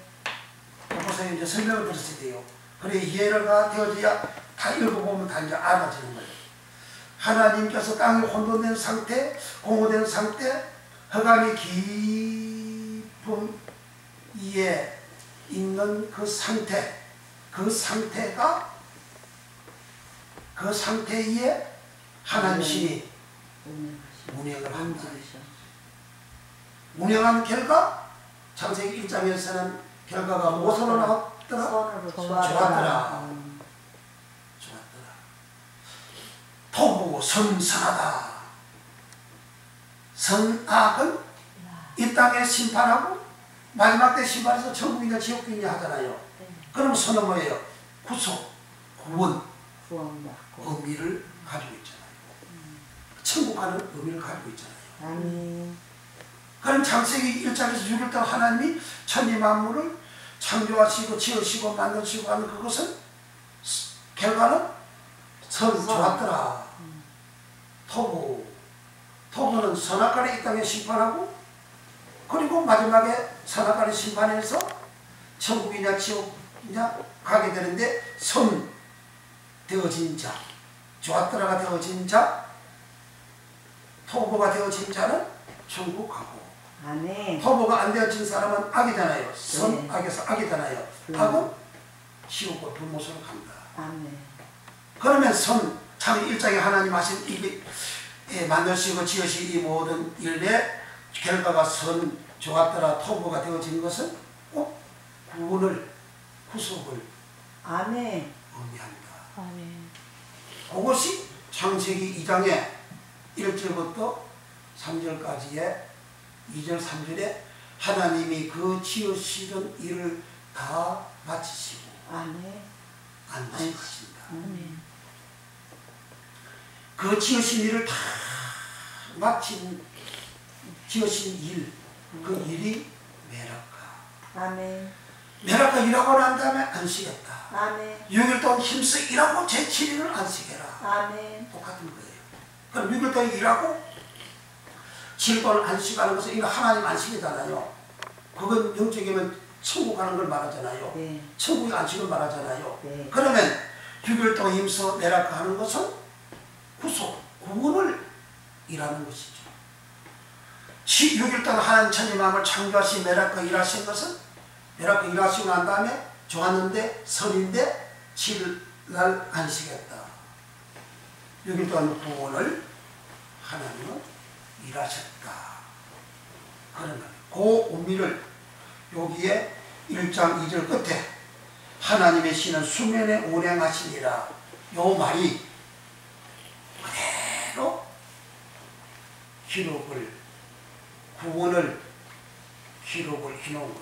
보세요. 이제 설명을 들었어야 돼요. 그래 이해가 되어져야 다 읽어보면 다 이제 알아지는 거예요. 하나님께서 땅이 혼돈된 상태, 공허된 상태, 허감이 깊음 위에 있는 그 상태, 그 상태에 하나님 신이 운영을 한다. 운영한 결과 창세기 1장에서는 결과가 무엇으로 나왔더라? 좋았더라. 토부 선선하다. 선악은 이 땅에 심판하고 마지막 때 심판해서 천국이냐 지옥이냐 하잖아요. 그럼 선은 뭐예요? 구속, 구원, 의미를 가지고 있잖아요. 천국 가는 의미를 가지고 있잖아요. 그럼 창세기 1장에서 6일 동안 하나님이 천지 만물을 창조하시고 지으시고 만드시고 하는 그것은 결과는 좋았더라. 토부는 선악간에 이 땅에 심판하고 그리고 마지막에 선악간에 심판해서 천국이냐 지옥이냐 가게 되는데 선 되어진 자, 좋았더라가 되어진 자, 토부가 되어진 자는 천국 가고 아멘. 토부가 안 되어진 사람은 악이잖아요. 선악에서 악이잖아요. 악은 지옥과 불못으로 간다. 아멘. 그러면 창세기 1장에 하나님 하신 만드시고 지으신 이 모든 일의 결과가 좋았더라 토부가 되어진 것은 꼭 구원을, 구속을 아멘. 의미한다. 아멘. 그것이 창세기 2장의 1절부터 3절까지의 2절 3절에 하나님이 그 지으시던 일을 다 마치시고 안식하신다. 그 지으신 일을 다 마친 지으신 일, 그 일이 메라카. 아멘. 메라카 일하고 난 다음에 안식했다. 아멘. 6일 동안 힘써 일하고 제7일을 안식해라. 아멘. 똑같은 거예요. 그럼 6일 동안 일하고 7일 동안 안식하는 것은 이거 하나님 안식이잖아요. 그건 영적이면 천국 가는 걸 말하잖아요. 네. 천국의 안식을 말하잖아요. 네. 그러면 6일 동안 힘써 메라카 하는 것은 구속, 구원을 일하는 것이죠. 6일 동안 하나님 천지 만물을 창조하신 메라카 일하신 것은 메라카 일하시고 난 다음에 좋았는데 설인데 7날 안식했다. 6일 동안 구원을 하나님은 일하셨다. 그러면 그 의미를 여기에 1장 2절 끝에 하나님의 신은 수면에 운행하시니라. 요 말이 그대로 구원을 기록을 해놓은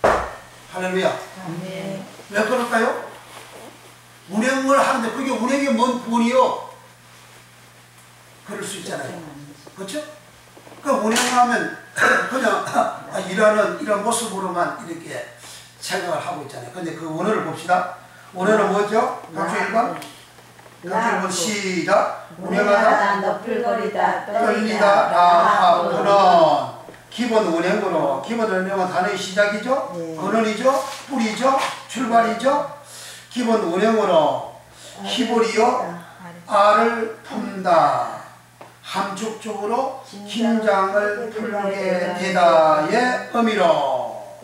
거예요. 할렐루야. 아멘. 왜 그럴까요? 운행을 하는데 그게 운행이 뭔 구원이요? 그럴 수 있잖아요. 그렇죠? 그 운행하면 그냥 일하는 이런 모습으로만 이렇게 생각을 하고 있잖아요. 근데 그 원어를 봅시다. 원어는 뭐죠? 각주 1번. 각주 1번 시작. 운행하다, 너풀거리다, 떨리다, 라하브는 기본 운행으로, 기본 운행은 단어의 시작이죠? 네. 근원이죠? 뿌리죠? 출발이죠? 기본 운행으로 히브리어 알을 품다. 함축적으로 긴장을 풀게 되다의 의미로.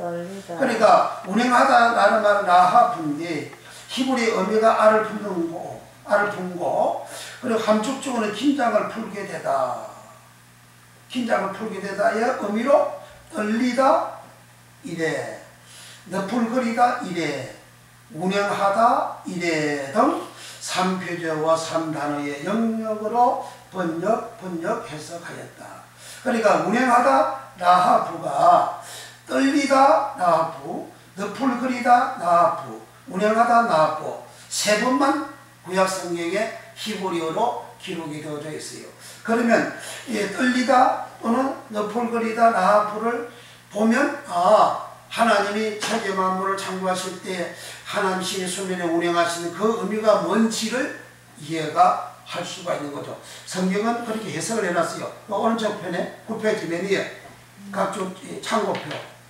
그러니까 운행하다라는 말은 라하분데 히브리 의미가 알을 품는 거, 알을 품고, 그리고 함축적으로 긴장을 풀게 되다. 긴장을 풀게 되다의 의미로 떨리다 이래, 너풀거리다 이래, 운행하다 이래 등 3표제와 3단어의 영역으로 번역 해석하였다. 그러니까 운행하다 라하부가 떨리다 라하부, 너풀거리다 라하부, 운행하다 라하부 세 번만 구약 성경에 히브리어로 기록이 되어져 있어요. 그러면 떨리다 또는 너풀거리다 라하부를 보면 하나님이 천지 만물을 창조하실 때 하나님 신이 수면에 운행하시는 그 의미가 뭔지를 이해가 할 수가 있는 거죠. 성경은 그렇게 해석을 해놨어요. 오른쪽 편에 9페이지 맨 위에 각종 참고표,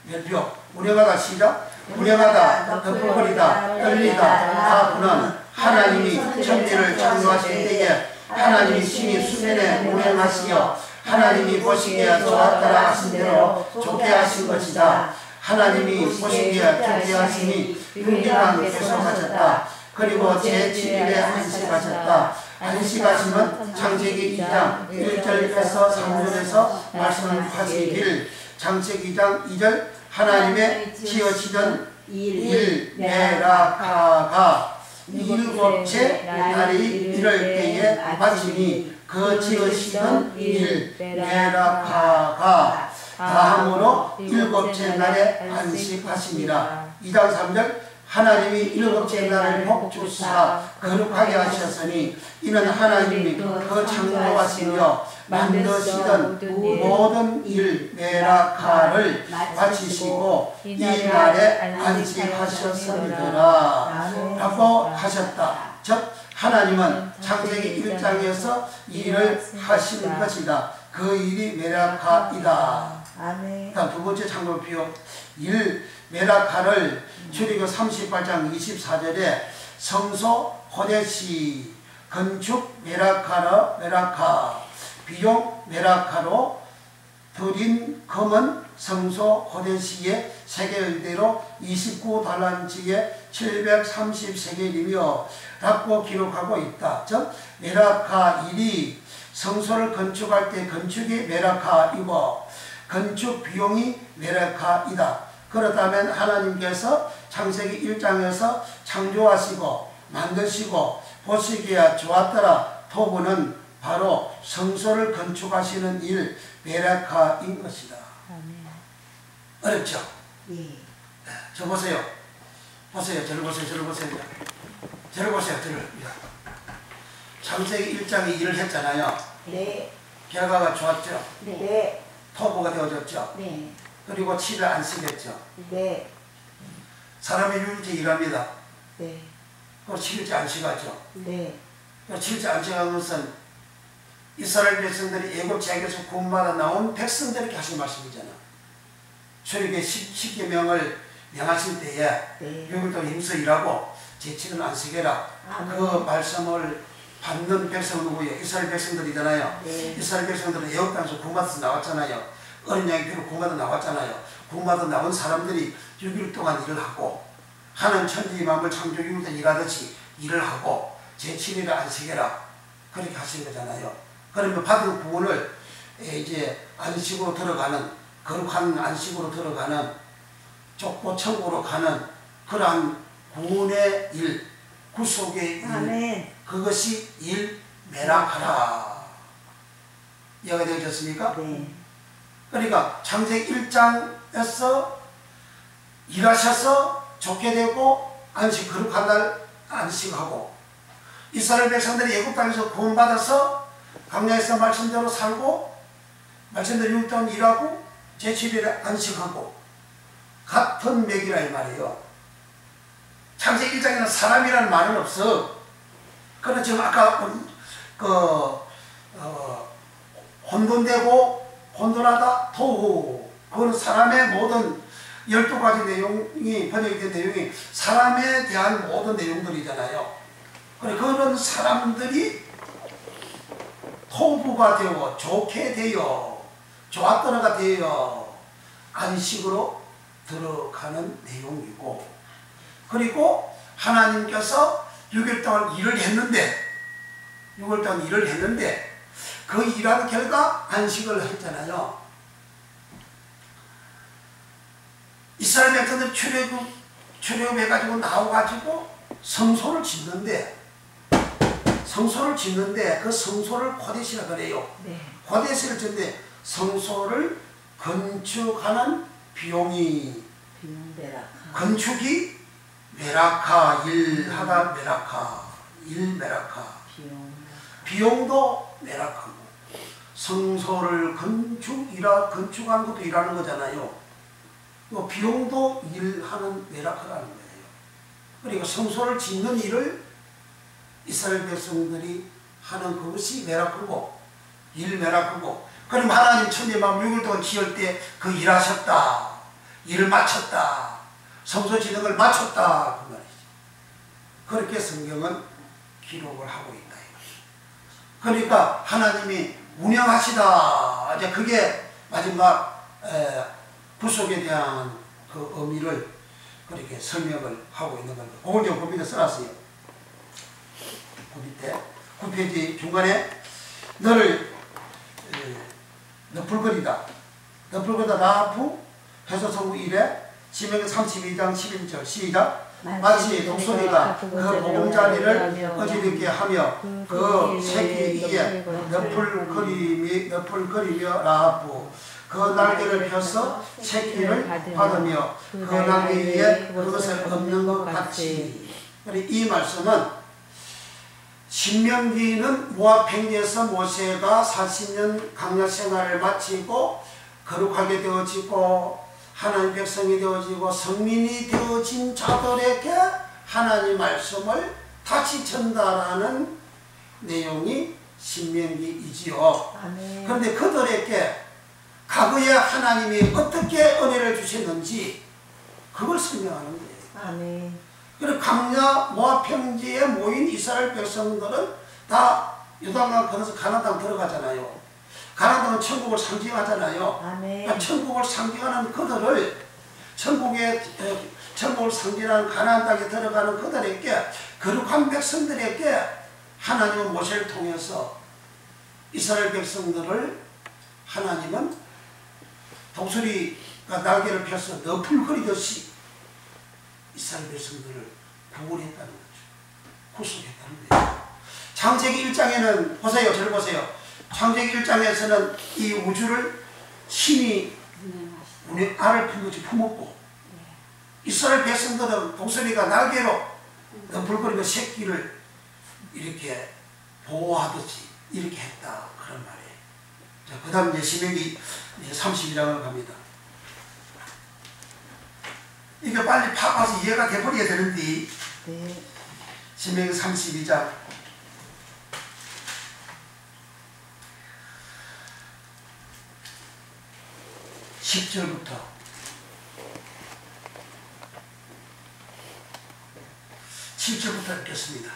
별표, 운행하다 시작. 운행하다, 너풀거리다, 떨리다, 라하부는 하나님이 천지를 창조하실 때에 하나님이 신이 수면에 운행하시어 하나님이 보시기에 좋았더라 하신 대로 좋게 하신 것이다. 하나님이 보시기에 좋게 하시니 6일간 계속하셨다. 그리고 제7일에 안식하셨다. 안식하시면 창세기 2장 1절에서 3절에서 말씀하시길 창세기 2장 2절 하나님의 지으시던 일 메라카가 일곱째 날이 이럴 때에 마치니 그 지으시던 일 메라카가 다음으로 일곱째 날에 안식하시니라. 2장 3절 하나님이 일곱째 날을 복주사 거룩하게 하셨으니 이는 하나님이 그 창조하시며 만드시던 모든 일 메라카를 마치시고 이 날에 안식하셨습니다 라고 하셨다. 즉 하나님은 창세기 1장에서 일을 하신 것이다. 그 일이 메라카이다. 다음 두 번째 창조표 일 메라카를 출애굽 38장 24절에 성소 호데시 건축 메라카 비용 메라카로 드린 금은 성소 호데시의 세겔대로 29달란트의 730세겔이며 라고 기록하고 있다. 즉 메라카 일이 성소를 건축할 때 건축이 메라카이고 건축 비용이 메라카이다. 그렇다면 하나님께서 창세기 1장에서 창조하시고 만드시고 보시기에 좋았더라 토부는 바로 성소를 건축하시는 일 메라카인 것이다. 어렵죠? 예. 저 보세요. 저를 보세요. 저를 보세요. 창세기 1장에 일을 했잖아요. 네. 결과가 좋았죠? 네. 토부가 되어졌죠? 네. 그리고 7일 안식했죠? 네. 사람이 6일째 일합니다. 네. 그리고 7일째 안식하죠? 네. 7일째 안식한 것은 이스라엘 백성들이 애굽 제국에서 구원받아 나온 백성들에게 하신 말씀이잖아. 출애굽의 10계명을 명하실 때에 6일 동안 힘써 일하고 제7은 안식해라. 그 말씀을 받는 백성은 누구예요? 이스라엘 백성들이잖아요. 이스라엘 백성들은 애굽 땅에서 구원받아서 나왔잖아요. 어린 양의 피로 구원받아 나왔잖아요. 구원받아 나온 사람들이 6일 동안 일을 하고 하나님 천지 만물 창조 6일 동안 일하듯이 일을 하고 제7일을 안식해라. 그렇게 하신 거잖아요. 그러면 받은 구원을 이제 안식으로 들어가는 거룩한 안식으로 들어가는 쫓고 천국으로 가는 그러한 구원의 일, 구속의 일, 아멘. 그것이 일매락하라. 이해가 되셨습니까? 네. 그러니까 창세기 1장에서 일하셔서 좋게 되고 안식 거룩한 날 안식하고, 이스라엘 백성들이 애굽 땅에서 구원받아서 광야에서 말씀대로 살고 말씀대로 6일 동안 일하고 제7일에 안식하고 같은 맥이라 이 말이에요. 창세기 1장에는 사람이라는 말은 없어. 그러나 지금 아까 혼돈되고 혼돈하다 토후, 그건 사람의 모든 12가지 내용이 번역이 된 내용이 사람에 대한 모든 내용들이잖아요. 그런 사람들이 토부가 되어 좋게 되어 좋았더라가 되어 안식으로 들어가는 내용이고, 그리고 하나님께서 6일 동안 일을 했는데 그 일한 결과 안식을 했잖아요. 이스라엘 백성들이 출애굽해가지고 나와가지고 성소를 짓는데 그 성소를 코데시라 그래요. 네. 코데시를 짓는데 성소를 건축하는 비용이 건축이 메라카, 일하다 메라카, 일메라카, 비용도 메라카고, 성소를 건축하는 것도 일하는 거잖아요. 비용도 일하는 메라카라는 거예요. 그러니까 성소를 짓는 일을 이스라엘 백성들이 하는 그것이 메라크고 일메라크고, 그럼 하나님 천지만 6일 동안 지을 때 그 일하셨다, 일을 마쳤다, 성소 짓는 걸 마쳤다 그 말이죠. 그렇게 성경은 기록을 하고 있다. 그러니까 하나님이 운영하시다, 이제 그게 마지막 구속에 대한 그 의미를 그렇게 설명을 하고 있는 겁니다. 그걸 좀 그 밑에 써놨어요. 그 밑에 9페이지 중간에 너를 너풀거리다 나부 해서성구 1회 신명기 32장 11절 시작. 마치 독수리가 그 보금자리를 어지럽게 하며 그 새끼 위에 너풀거리며 라하부 그 날개를 펴서 새끼를 받으며 그 날개 위에 그것을 엎는 것 같이. 이 말씀은 신명기는 모압 평지에서 모세가 40년 광야 생활을 마치고 거룩하게 되어지고 하나님 백성이 되어지고 성민이 되어진 자들에게 하나님 말씀을 다시 전달하는 내용이 신명기이지요. 아멘. 그런데 그들에게 과거에 하나님이 어떻게 은혜를 주셨는지 그걸 설명하는 거예요. 아멘. 그리고 광야 모압 평지에 모인 이스라엘 백성들은 다 요단강 건너서 가나안 땅 들어가잖아요. 가나안 땅은 천국을 상징하잖아요. 아멘. 그러니까 천국을 상징하는 그들을 천국을 상징하는 가나안 땅에 들어가는 그들에게, 거룩한 백성들에게 하나님은 모세를 통해서 이스라엘 백성들을 하나님은 독수리가 날개를 펴서 너풀거리듯이 이스라엘 백성들을 구원했다는 거죠. 구속했다는 거예요. 창세기 1장에는 보세요. 저를 보세요. 창세기 1장에서는 이 우주를 신이 알을 품듯이 품었고, 이스라엘 백성들은 독수리가 날개로 너풀거리는 새끼를 이렇게 보호하듯이 이렇게 했다, 그런 말이에요. 자, 그 다음 이제 신명기 32장으로 갑니다. 이게 빨리 파봐서 이해가 돼버려야 되는데, 네. 신명기 32장 10절부터 7절부터 읽겠습니다.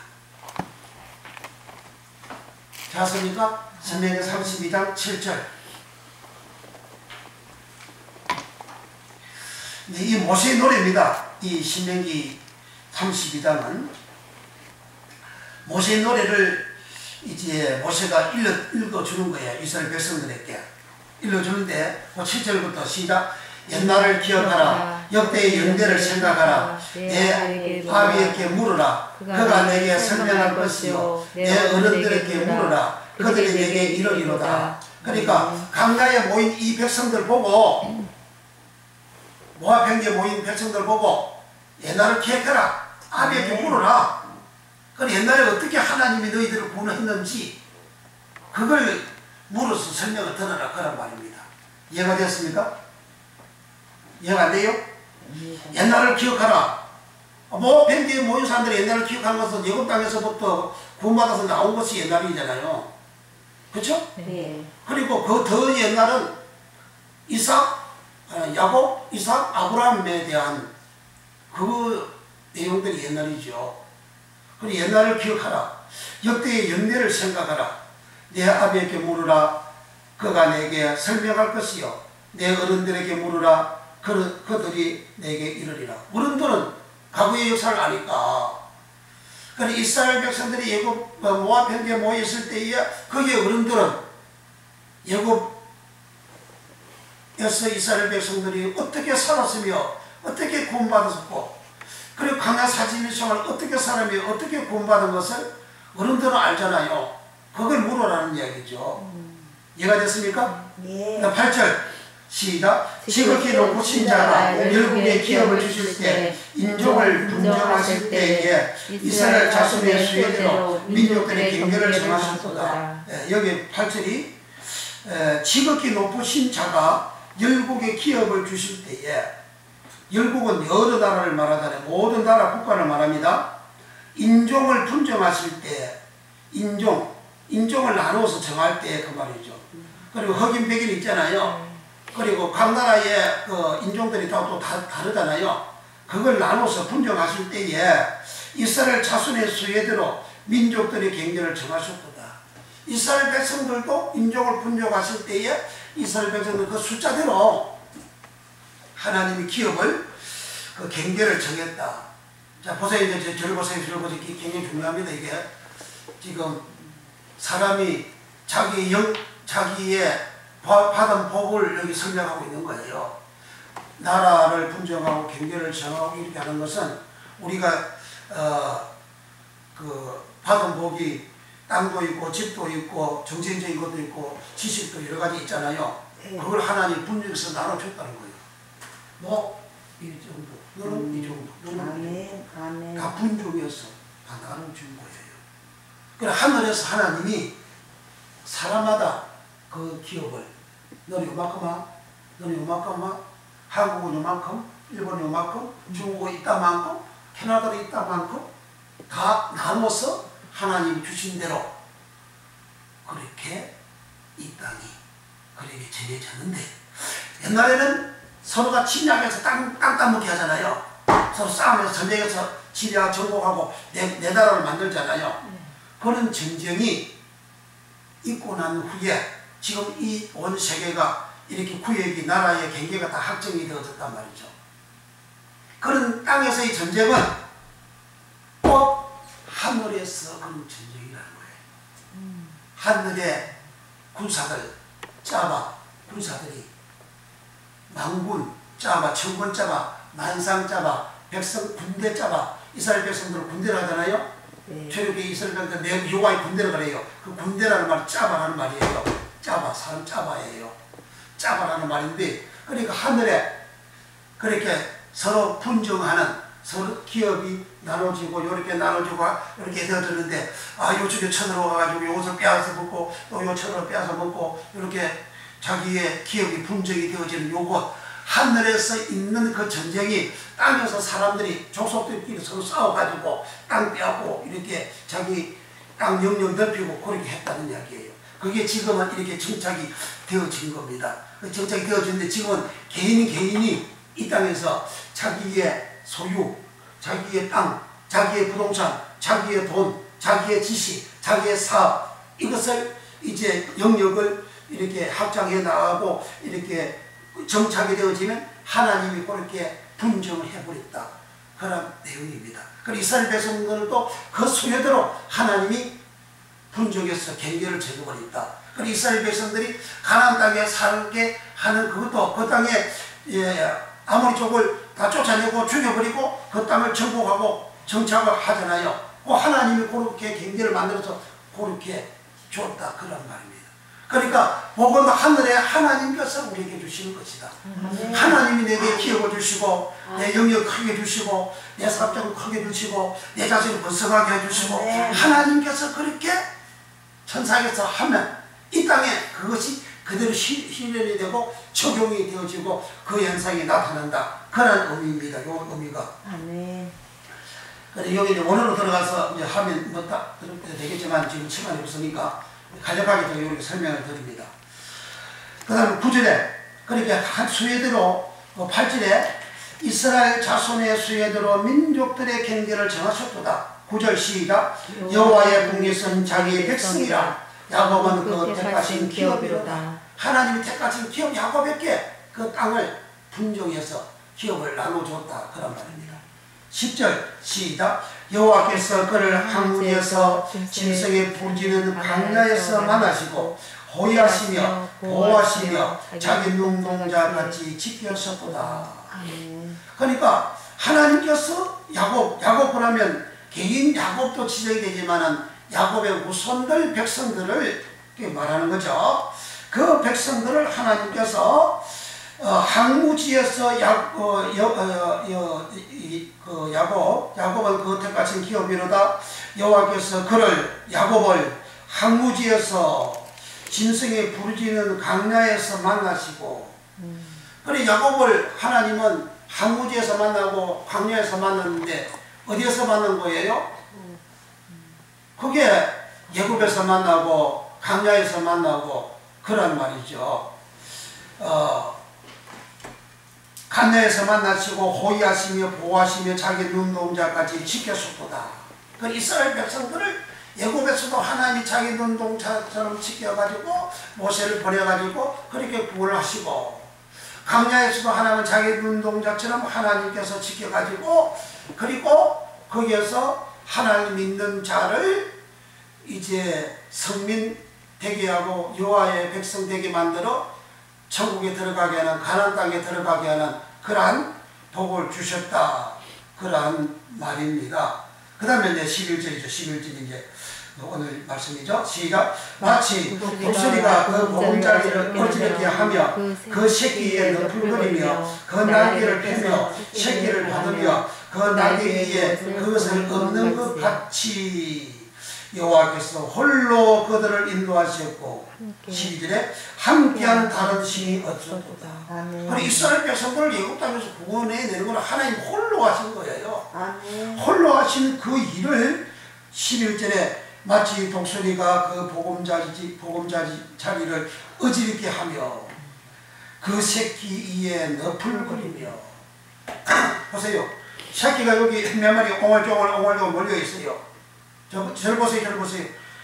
자습니까? 신명기 32장 7절. 이 모세의 노래입니다. 이 신명기 32장은 모세의 노래를 이제 모세가 읽어주는 거예요. 이스라엘 백성들에게 읽어주는데, 그 7절부터 시작. 옛날을 기억하라. 역대의 연대를 생각하라. 내 아비에게 물으라. 그가 내게 설명할 것이요. 내 어른들에게 물으라. 그들이 내게 이르리로다. 그러니까 강가에 모인 이 백성들 보고, 모압 평지에 모인 백성들 보고 옛날을 기억해라. 아비에게 물어라. 그럼 옛날에 어떻게 하나님이 너희들을 구원했는지 그걸 물어서 설명을 들어라. 그런 말입니다. 이해가 됐습니까? 이해가 안 돼요? 옛날을 기억하라. 모압 평지에 모인 사람들이 옛날을 기억하는 것은 애굽 땅에서부터 구원받아서 나온 것이 옛날이잖아요. 그렇죠? 네. 그리고 그 더 옛날은 야곱, 이삭, 아브라함에 대한 그 내용들이 옛날이죠. 그리고 옛날을 기억하라. 역대의 연대를 생각하라. 내 아비에게 물으라. 그가 내게 설명할 것이요. 내 어른들에게 물으라. 그들이 내게 이르리라. 어른들은 과거의 역사를 아니까. 그러니까 이스라엘 백성들이 모압 평지에 모였을 때에 거기에 어른들은 애굽에서 이스라엘 백성들이 어떻게 살았으며 어떻게 구원받았고 그리고 강한 40일 생활 어떻게 살았며 어떻게 구원받은 것을 어른들은 알잖아요. 그걸 물어라는 이야기죠. 이해가 됐습니까? 네. 8절 시작. 지극히 높으신 자가 열국의 기업을 주실 때 인종을 분정하실 때에 이스라엘 자손의 수혜대로 민족들의 경계를 정하셨도다. 여기 8절이 지극히 높으신 자가 열국의 기업을 주실 때에, 열국은 여러 나라를 말하잖아요. 모든 나라 국가를 말합니다. 인종을 분정하실 때, 인종을 나누어서 정할 때 그 말이죠. 그리고 흑인 백인 있잖아요. 그리고 각 나라의 그 인종들이 또 다르잖아요. 그걸 나눠서 분정하실 때에 이스라엘 자손의 수혜대로 민족들의 경계를 정하셨도다. 이스라엘 백성들도 인종을 분정하실 때에 이스라엘 백성들 그 숫자대로 하나님이 기업을 그 경계를 정했다. 자, 보세요. 이제 절 보세요. 이게 굉장히 중요합니다. 이게 지금 사람이 자기의 받은 복을 여기 설명하고 있는 거예요. 나라를 분정하고 경계를 정하고 이렇게 하는 것은 우리가 그 받은 복이 땅도 있고 집도 있고 정신적인 것도 있고 지식도 여러 가지 있잖아요. 그걸 하나님 분정해서 나눠줬다는 거예요. 너 이 정도, 너는 이 정도, 너는 이 정도. 다 분정해서 다 나눠준 거예요. 그래 하늘에서 하나님이 사람마다 그 기업을 너는 요만큼아, 너는 요만큼아, 한국은 요만큼, 일본은 요만큼, 중국은 이따만큼, 캐나다는 이따만큼 다 나눠서 하나님이 주신 대로 그렇게 이 땅이 그렇게 정해졌는데, 옛날에는 서로가 침략해서 땅 따먹게 하잖아요. 서로 싸우면서 전쟁에서 지리와 정복하고 내 나라를 만들잖아요. 그런 전쟁이 있고 난 후에 지금 이 온 세계가 이렇게 구역이 나라의 경계가 다 확정이 되어졌단 말이죠. 그런 땅에서의 전쟁은 꼭 하늘에서 그런 전쟁이라는 거예요. 하늘의 군사들, 군사들이 망군 짜봐, 천군 짜봐, 만상 짜봐, 백성 군대 짜봐. 이스라엘 백성들은 군대를 하잖아요. 최력의 이스라엘 백성들 내 여호와의 군대를 그래요. 그 군대라는 말이 짜바라는 말이에요. 짜바, 사람 짜바예요. 짜바라는 말인데, 그러니까 하늘에 그렇게 서로 분정하는, 서로 기업이 나눠지고 이렇게 나눠지고 이렇게 되어졌는데, 요쪽에 쳐들어가가지고 요것을 빼앗아 먹고 또 요 쳐들어 빼앗아 먹고 이렇게 자기의 기업이 분정이 되어지는 요거, 하늘에서 있는 그 전쟁이 땅에서 사람들이 족속들끼리 서로 싸워가지고 땅 빼앗고 이렇게 자기 땅 영역 넓히고 그렇게 했다는 이야기예요. 그게 지금은 이렇게 정착이 되어진 겁니다. 정착이 되어지는데 지금은 개인이 이 땅에서 자기의 소유, 자기의 땅, 자기의 부동산, 자기의 돈, 자기의 지식, 자기의 사업, 이것을 이제 영역을 이렇게 확장해 나가고 이렇게 정착이 되어지면 하나님이 그렇게 분정을 해버렸다. 그런 내용입니다. 그리고 이스라엘 백성들도 그 수요대로 하나님이 분정해서 경계를 정해버렸다. 그리고 이스라엘 백성들이 가나안 땅에 살게 하는 그것도 그 땅에 아무리 쪽을 다 쫓아내고 죽여버리고 그 땅을 정복하고 정착을 하잖아요. 그 하나님이 그렇게 경계를 만들어서 그렇게 줬다 그런 말입니다. 그러니까 복은 하늘에 하나님께서 우리에게 주시는 것이다. 하나님이 내게 기업을 주시고 내 영역 크게 주시고 내 사업장을 크게 주시고 내 자신을 번성하게 해주시고 하나님께서 그렇게 천상에서 하면 이 땅에 그것이 그대로 실현이 되고 적용이 되어지고 그 현상이 나타난다. 그런 의미입니다. 이 의미가. 아멘. 근데 여기 이제 원어로 들어가서 이제 하면 뭐 딱 되겠지만 지금 시간이 없으니까 간략하게 더 이렇게 설명을 드립니다. 그 다음에 9절에 그렇게 한 수혜대로 8절에 이스라엘 자손의 수혜대로 민족들의 경계를 정하셨도다. 9절 시작. 여호와의 국리는 자기의 백성이라 야곱은 그 택하신 기업이로다. 하나님이 택하신 기업 야곱에게 그 땅을 분정해서 기업을 나눠줬다. 그런 말입니다. 10절 시작. 여호와께서 그를 항구에서 짐승의 부르짖는 강야에서 만나시고 호위하시며 보호하시며 자기 눈동자같이 지켰었도다. 그러니까 하나님께서 야곱을 하면 개인 야곱도 지적이 되지만은 야곱의 후손들 백성들을 말하는 거죠. 그 백성들을 하나님께서 항무지에서 야곱은 그 택하신 기업이로다. 여호와께서 그를 야곱을 항무지에서 짐승이 부르짖는 강야에서 만나시고 그래 야곱을 하나님은 항무지에서 만나고 광야에서 만났는데 어디에서 만난 거예요? 그게 예굽에서 만나고 강야에서 만나고 그런 말이죠. 강야에서 만나시고 호위하시며 보호하시며 자기 눈동자까지 지켰었도다. 그 이스라엘 백성들을 예굽에서도 하나님이 자기 눈동자처럼 지켜가지고 모세를 보내가지고 그렇게 구원을 하시고 강야에서도 하나님은 자기 눈동자처럼 하나님께서 지켜가지고 그리고 거기에서 하나님 믿는 자를 이제 성민 되게 하고 여호와의 백성 되게 만들어 천국에 들어가게 하는 가나안 땅에 들어가게 하는 그러한 복을 주셨다. 그러한 말입니다. 그 다음에 이제 11절이죠. 11절이 이제 오늘 말씀이죠. 시작. 마치 독수리가 그 보금자리를 어지럽게 하며 그 새끼에 너풀거리며 그 날개를 펴며 새끼를 받으며 그 날개 위에 그것을 엎는 것 같이 여호와께서 홀로 그들을 인도하셨고 12절에 함께한 다른 신이 없었도다. 이스라엘 백성들을 애굽 땅에서 구원해내는 건 하나님 홀로 하신 거예요. 홀로 하신 그 일을 11절에 마치 독수리가 그 보금자리를 어지럽게 하며 그 새끼 위에 너풀거리며 보세요. 새끼가 여기 몇 마리 옹알종알 몰려 있어요. 저를 보세요.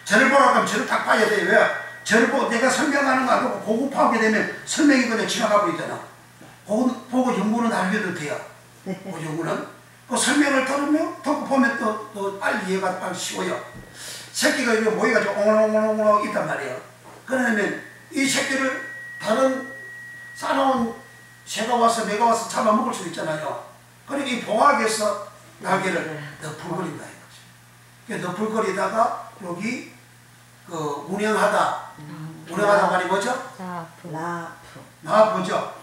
저를 보라고 하면 저를 딱 봐야 돼요. 왜? 저를 보고 내가 설명하는 거 안 보고 고급하게 되면 설명이 그냥 지나가 버리잖아. 보고 연구는 알려도 돼요. 그 연구는. 그 설명을 들으면 듣고 보면 또 빨리 이해가 빨리 쉬워요. 새끼가 이렇게 모여가지고 옹알옹알 있단 말이에요. 그러면 이 새끼를 다른 싸나운 새가 와서 매가 와서 잡아먹을 수 있잖아요. 그러니까 이 봉학에서 날개를 너풀거린다 이거죠. 너풀거리다가 여기 그 운행하다. 운행하다 말이 뭐죠? 나아프죠.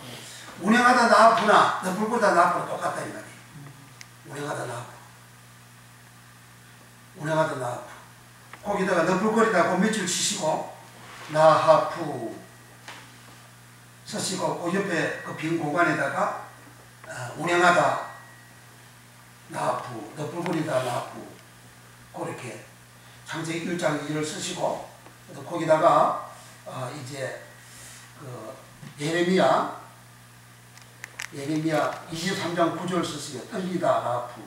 운행하다 나아프나 너풀거리다 나아프나 똑같다 이 말이에요. 운행하다 나아프. 운행하다 나아프. 거기다가 너풀거리다 그 밑줄 치시고 나하프 쓰시고 그 옆에 그 빈 공간에다가 운행하다 나아프 너풀거리다 나아프 그렇게 창세기 1장 2절을 쓰시고 거기다가 이제 그 예레미야 23장 9절 쓰세요. 떨리다 나아프.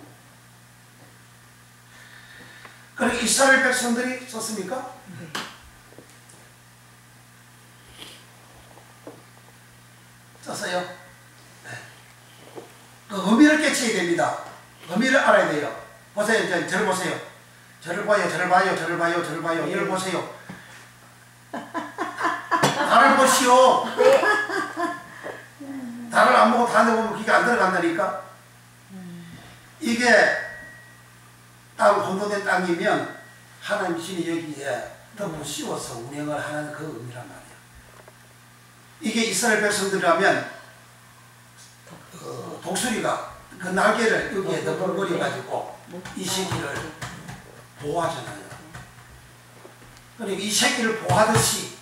그러니까 이스라엘 백성들이 썼습니까? 네. 썼어요? 네. 그 의미를 깨치게 됩니다. 의미를 알아야 돼요. 보세요. 저를 보세요. 저를 봐요. 이를 보세요. 나를 보시오. 나를 안 보고 다른 데 보면 그게 안 들어간다니까. 이게 땅 혼돈된 땅이면 하나님 신이 여기에 너무 씌워서 운행을 하는 그 의미란 말이야. 이게 이스라엘 백성들이라면 독수리가 그 날개를 여기에 너덜거려 가지고 이 새끼를 보호하잖아요. 그러니까 이 새끼를 보호하듯이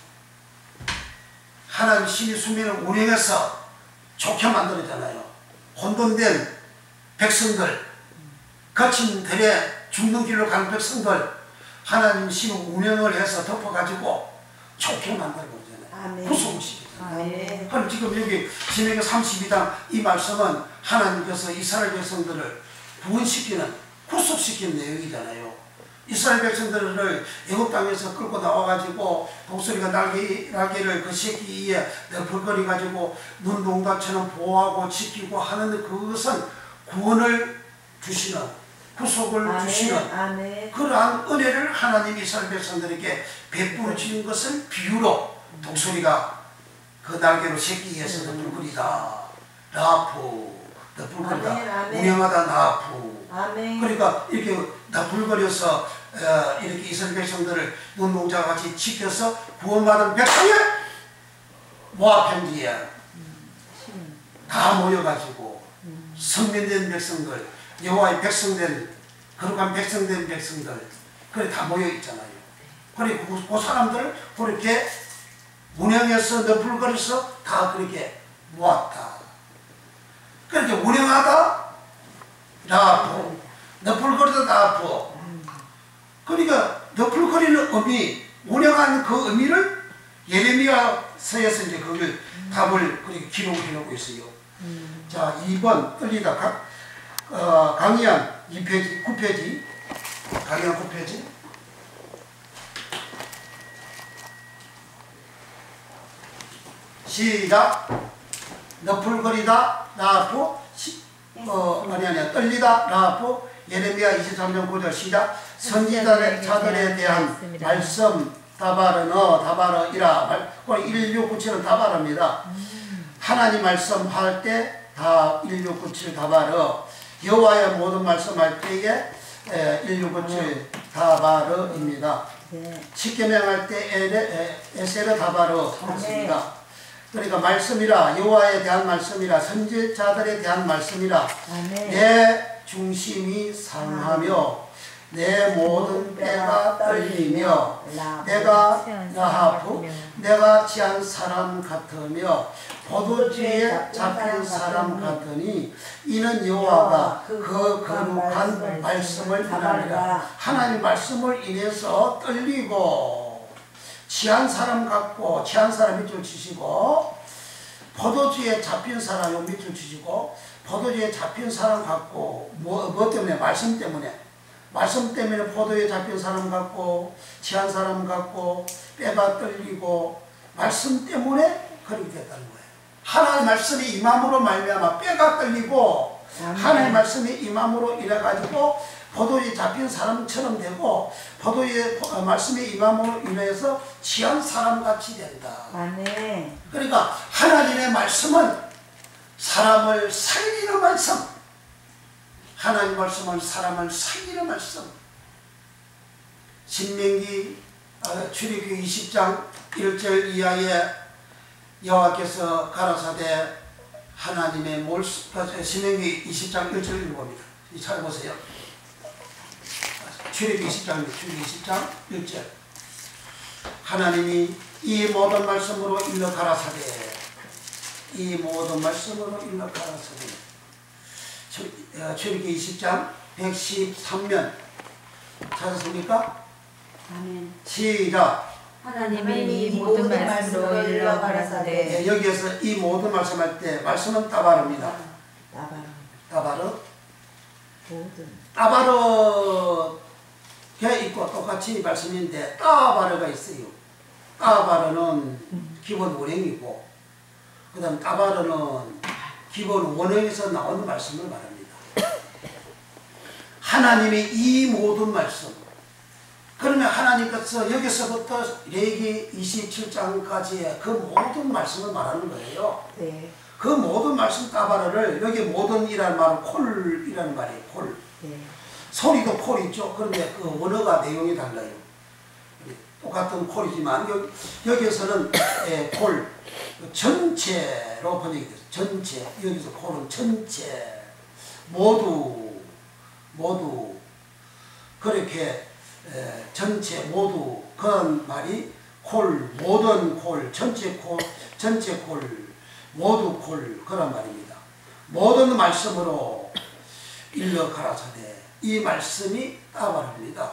하나님 신이 수면을 운행해서 좋게 만들었잖아요. 혼돈된 백성들, 거친 들에 죽는 길로 가는 백성들, 하나님 신이 운행을 해서 덮어가지고 좋게 만들고 있잖아요. 구속시키잖아요. 그럼 지금 여기 신명기 32장 이 말씀은 하나님께서 이스라엘 백성들을 구원시키는, 구속시키는 내용이잖아요. 이스라엘 백성들을 애굽 땅에서 끌고 나와가지고 독수리가 날개를 그 새끼 위에 벌거리가지고 눈동자처럼 보호하고 지키고 하는 그것은 구원을 주시는, 구속을 주시는 그러한 은혜를 하나님이 이스라엘 백성들에게 베풀어 주는 것을 비유로 독수리가 그 날개로 새끼 위에서 벌거리다 라프, 너풀거리다, 운영하다 나프. 그러니까 이렇게 너풀거려서 이렇게 이스라엘 백성들을 눈동자와 같이 지켜서 구원받은 백성이 모압 평지에 다 모여가지고 성민된 백성들, 여호와의 백성된, 거룩한 백성된 백성들, 그래 다 모여 있잖아요. 그리고 그 사람들을 그렇게 운영해서 너풀거려서 다 그렇게 모았다. 그렇게 운영하다 나프, 너풀거리다 나프. 그러니까 너풀거리는 의미, 운영하는 그 의미를 예레미야서에서 이제 그걸 답을 그렇게 기록해놓고 있어요. 자, 2번 떨리다. 강의한 2페이지, 9페이지. 강의한 9페이지. 시작. 너풀거리다 나프, 떨리다 나프. 예레미야 23장 9절 시작. 선지자들에 대한 말씀 다바르이라. 1697은 다바르입니다. 하나님 말씀할 때 다 1697 다바르. 여호와의 모든 말씀할 때에 1697 다바르입니다. 십계명할 때 에세르 다바르 있습니다. 그러니까 말씀이라, 여호와에 대한 말씀이라, 선지자들에 대한 말씀이라. 내 중심이 상하며 내 모든 뼈가 떨리며 내가 나하프, 내가 취한 사람 같으며 포도주에 잡힌 사람 같으니 이는 여호와가 그 거룩한 말씀을 인하리라. 하나님 말씀을 인해서 떨리고 취한 사람 같고, 취한 사람 밑줄 치시고, 포도주에 잡힌 사람 밑줄 치시고, 포도주에 잡힌 사람 같고, 뭐 때문에? 말씀 때문에. 말씀 때문에 포도에 잡힌 사람 같고, 취한 사람 같고, 뼈가 떨리고, 말씀 때문에 그렇게 됐다는 거예요. 하나님의 말씀이 임함으로 말미암아 뼈가 떨리고, 하나님의 말씀이 임함으로 인해가지고 포도에 잡힌 사람처럼 되고, 포도의 말씀이 임함으로 인해서 취한 사람같이 된다. 그러니까 하나님의 말씀은 사람을 살리는 말씀, 하나님 말씀은 사람을 살리는 말씀. 신명기 출애굽기 20장 1절 이하에 여호와께서 가라사대 하나님의 신명기 20장 1절 읽어봅니다. 찾아보세요. 출애굽기 20장 1절. 하나님이 이 모든 말씀으로 일러 가라사대, 이 모든 말씀으로 일러 가라사대. 출애굽기 20장 113면 찾았습니까? 아멘. 시작. 하나님이 이 모든 말씀으로 일러 가라사대. 여기에서 이 모든 말씀할 때 말씀은 따바르입니다. 따바르. 따바르가 있고 똑같이 말씀인데 따바르가 있어요. 따바르는 기본 원형이고, 그 다음 따바르는 기본 원형에서 나오는 말씀을 말합니다. 하나님이 이 모든 말씀, 그러면 하나님께서 여기서부터 레위기 27장까지의 그 모든 말씀을 말하는 거예요. 그 모든 말씀 따바로를 여기 모든이라는 말은 콜이라는 말이에요. 콜. 네. 소리도 콜이죠. 그런데 그 원어가 내용이 달라요. 똑같은 콜이지만 여기에서는 콜 전체로 번역이 됐어요. 전체. 여기서 콜은 전체 모두 그렇게 전체 모두 그런 말이 콜 모든 콜 전체 콜 모두 콜 그런 말입니다. 모든 말씀으로 일러 가라사대 이 말씀이 따바로입니다.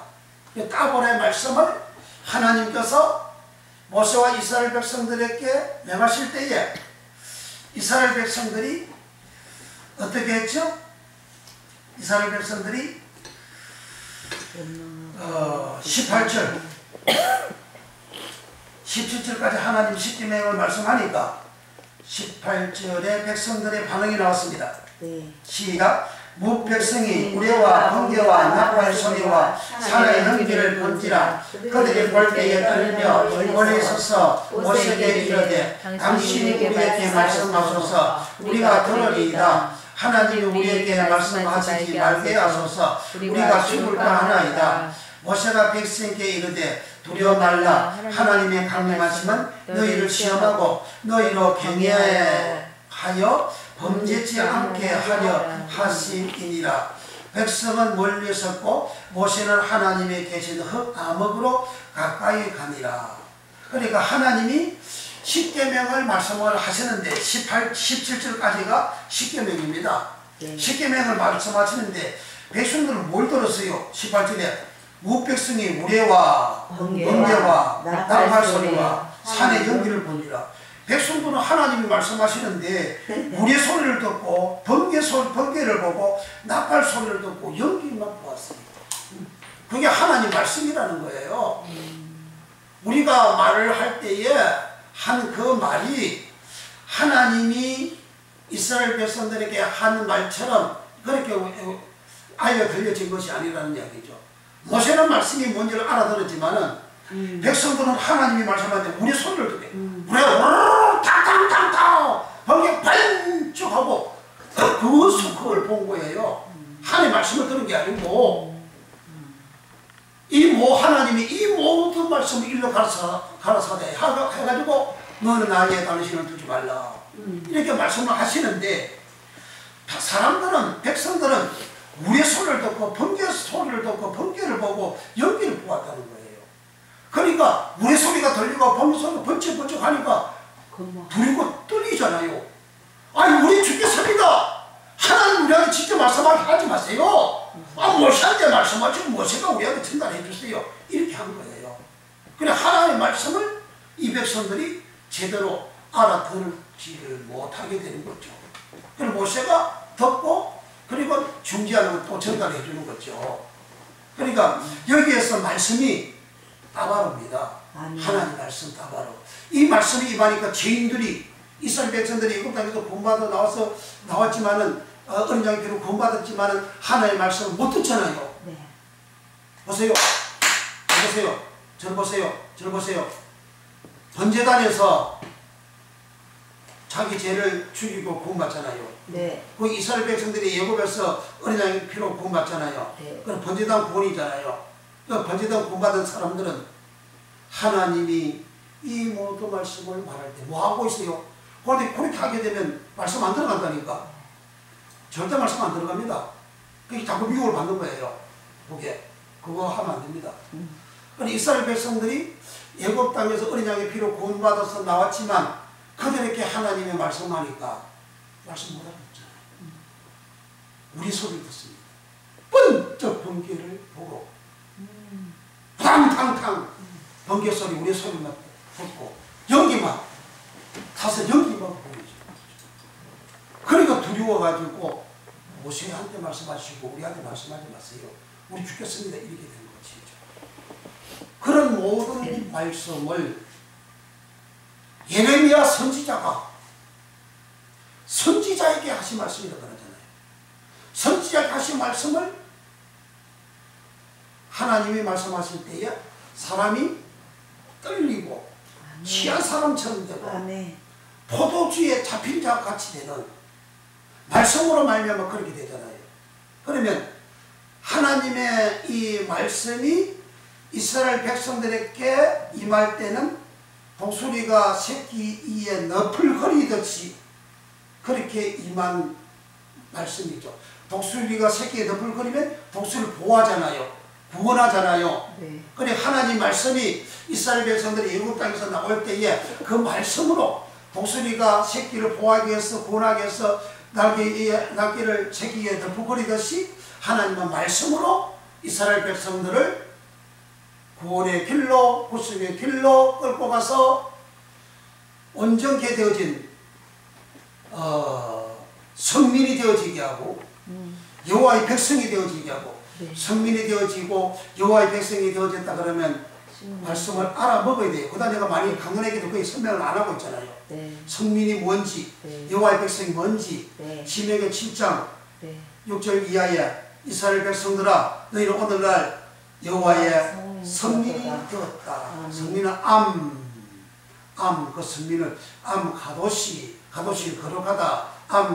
따바로의 말씀을 하나님께서 모세와 이스라엘 백성들에게 명하실 때에 이스라엘 백성들이 어떻게 했죠? 이스라엘 백성들이 18절 17절까지 하나님 십계명을 말씀하니까 18절에 백성들의 반응이 나왔습니다. 네. 시작. 무 백성이 우레와 번개와 나팔 소리와 산의 연기를 본지라 그들이 볼 때에 떨며 멀리 서서 모세에게 이르되 당신이 우리에게 말씀하소서 우리가 들으리이다. 하나님이 우리에게 말씀하시지 말게 하소서 우리가 죽을까 하나이다. 모세가 백성에게 이르되 두려워 말라. 하나님의 강림하심은 너희를 시험하고 너희로 경외하여 범죄치 않게 하려 하심이니라. 백성은 멀리 섰고 모세는 하나님의 계신 흙 암흑으로 가까이 가니라. 그러니까 하나님이 십계명을 말씀을 하시는데 17절까지가 십계명입니다. 십계명을 말씀하시는데 백성들은 뭘 들었어요? 18절에 무백성이 우레와 번개와 나팔 소리와 산의 연기를 보니라. 백성들은 하나님이 말씀하시는데 우레 소리를 듣고 번개를 보고 나팔 소리를 듣고 연기만 보았어요. 그게 하나님 말씀이라는 거예요. 우리가 말을 할 때에 한 그 말이 하나님이 이스라엘 백성들에게 한 말처럼 그렇게 아예 들려진 것이 아니라는 이야기죠. 모세는 말씀이 뭔지를 알아들었지만은 백성들은 하나님이 말씀할 때 우리 소리를 듣게 우리 탕탕탕탕 번개 반쪽하고 그걸 본 거예요. 하나님 말씀을 들은 게 아니고 하나님이 이 모든 말씀을 일러 가라사대 해가지고 너는 나에게 당신을 두지 말라 이렇게 말씀을 하시는데 백성들은 우리의 소리를 듣고 번개 소리를 듣고 번개를 보고 연기를 보았다는 거예요. 그러니까 우리 소리가 들리고 번개 소리가 번쩍번쩍 하니까 두리고 떨리잖아요. 아니 우리 죽겠습니다. 하나님 우리한테 직접 말씀하지 마세요. 모세한테 말씀하시고 모세가 우리한테 전달해 주세요. 이렇게 한 거예요. 그래 하나님의 말씀을 이 백성들이 제대로 알아들지를 못하게 되는 거죠. 그리고 모세가 듣고 그리고 중지하는 또 전달해 주는 거죠. 그러니까 여기에서 말씀이 따바로입니다. 하나님 말씀 따바로. 이 말씀이 임하니까 죄인들이 이스라엘 백성들이 애굽 땅에서 구원받아 나왔지만은 어린 양의 피로 구원받았지만은 하나님의 말씀을 못 듣잖아요. 네. 보세요. 보세요. 저를 보세요. 저를 보세요. 번제단에서 자기 죄를 죽이고 구원받잖아요. 네. 그 이스라엘 백성들이 애굽에서 어린 양의 피로 구원받잖아요. 네. 그럼 번제단 구원이잖아요. 그 번제단 구원받은 사람들은 하나님이 이 모든 말씀을 말할 때 뭐 하고 있어요? 그런데 그렇게 하게 되면 말씀 안 들어간다니까. 절대 말씀 안 들어갑니다. 그게 자꾸 미혹을 받는 거예요. 그거 하면 안 됩니다. 그런데 이스라엘 백성들이 애굽 땅에서 어린 양의 피로 구원받아서 나왔지만 그들에게 하나님의 말씀하니까 말씀 못 알아듣잖아요. 우리 소리를 듣습니다. 번쩍 번개를 보고 탕탕탕 번개 소리 우리 소리만 듣고 연기만 타서 연기만 보이죠. 그러니까 두려워가지고 모세한테 말씀하시고 우리한테 말씀하지 마세요. 우리 죽겠습니다. 이렇게 된 것이죠. 그런 모든 말씀을 예레미야 선지자에게 하신 말씀이라고 그러잖아요. 선지자에게 하신 말씀을 하나님이 말씀하실 때에 사람이 떨리고 취한 사람처럼 되고 포도주에 잡힌 자 같이 되는 말씀으로 말미암아 그렇게 되잖아요. 그러면 하나님의 이 말씀이 이스라엘 백성들에게 임할 때는 독수리가 새끼 이에 너풀거리듯이 그렇게 임한 말씀이죠. 독수리가 새끼에 너풀거리면 독수리를 보호하잖아요. 구원하잖아요. 네. 그래 하나님 말씀이 이스라엘 백성들이 애굽 땅에서 나올 때에 그 말씀으로 독수리가 새끼를 보호하기 위해서 구원하기 위해서 날개를 새끼에 너풀거리듯이 하나님은 말씀으로 이스라엘 백성들을 구원의 길로 구속의 길로 끌고 가서 온전케 되어진 성민이 되어지게 하고 여호와의 백성이 되어지게 하고 네. 성민이 되어지고 여호와의 백성이 되어졌다 그러면 말씀을 알아먹어야 돼요. 그다음 내가 많이 강론에게도 거의 설명을 안 하고 있잖아요. 네. 성민이 뭔지 네. 여호와의 백성이 뭔지 네. 신명기 7장 네. 6절 6절 이하에 이스라엘 백성들아 너희는 오늘날 여호와의 성민이 되었다. 아멘. 성민은 그 성민을 가도시 거룩하다.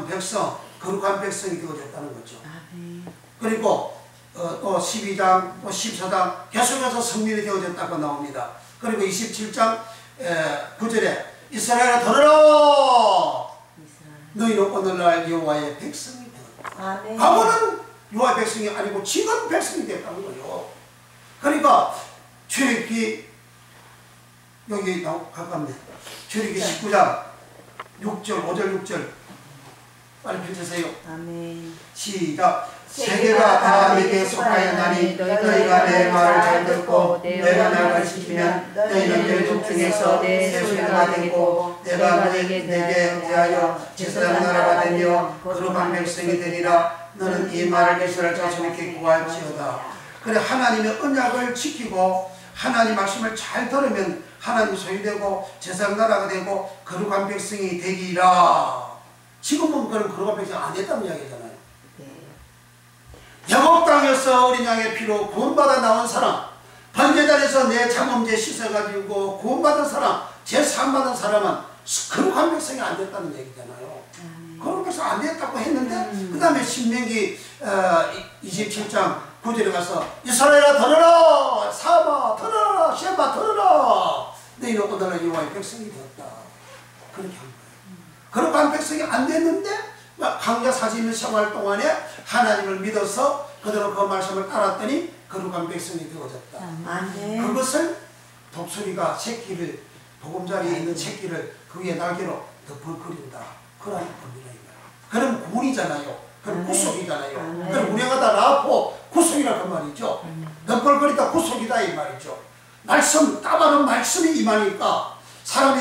백성 거룩한 백성이 되어졌다는 거죠. 아멘. 그리고 또 12장 또 14장 계속해서 성민이 되어졌다고 나옵니다. 그리고 27장 9절에 이스라엘아 들으라 너희는 오늘날 여호와의 백성이 되었다. 아멘. 과거는 여호와의 백성이 아니고 지금 백성이 됐다는 거예요. 그러니까 출애굽기 여기 가깝네. 출애굽기 19장 6절 5절 6절 빨리 펼치세요. 아멘. 시작. 세계가 다 내게 속하였나니 너희가 내 말을 잘 듣고 내가 날 지키면 너희는 멸족 중에서 내 소유가 되고 내가 내게 대하여 제사장 나라가 되며 거룩한 백성이 되리라. 너는 이 말을 계시를 자신 있게 구할지어다. 그래 하나님의 언약을 지키고 하나님 말씀을 잘 들으면 하나님 소유되고 제사장 나라가 되고 거룩한 백성이 되리라. 지금은 그런 거룩한 백성이 안 됐다는 이야기잖아요. 야곱 땅에서 어린 양의 피로 구원받아 나온 사람, 번제단에서 내 장엄죄 씻어가지고 구원받은 사람, 제사함받은 사람은 거룩한 백성이 안 됐다는 얘기잖아요. 거룩한 백성이 안 됐다고 했는데 그 다음에 신명기 27장 9절에 가서 이스라엘아 들으라 사마 들으라 셰마 들으라 너희는 오늘날 여호와의 백성이 되었다. 그렇게 한 거예요. 거룩한 백성이 안 됐는데 광야 40년 생활 동안에 하나님을 믿어서 그대로 그 말씀을 따랐더니 거룩한 백성이 되어졌다. 아멘. 그것을 독수리가 새끼를 보금자리에 있는 새끼를 그 위에 날개로 덮어버린다. 그런 겁니다. 그럼 구원이잖아요. 그럼 구속이잖아요. 그럼 운행하다 라포 구속이라 그 말이죠. 덮어버리다 구속이다 이 말이죠. 말씀 따바른 말씀이 임하니까 사람이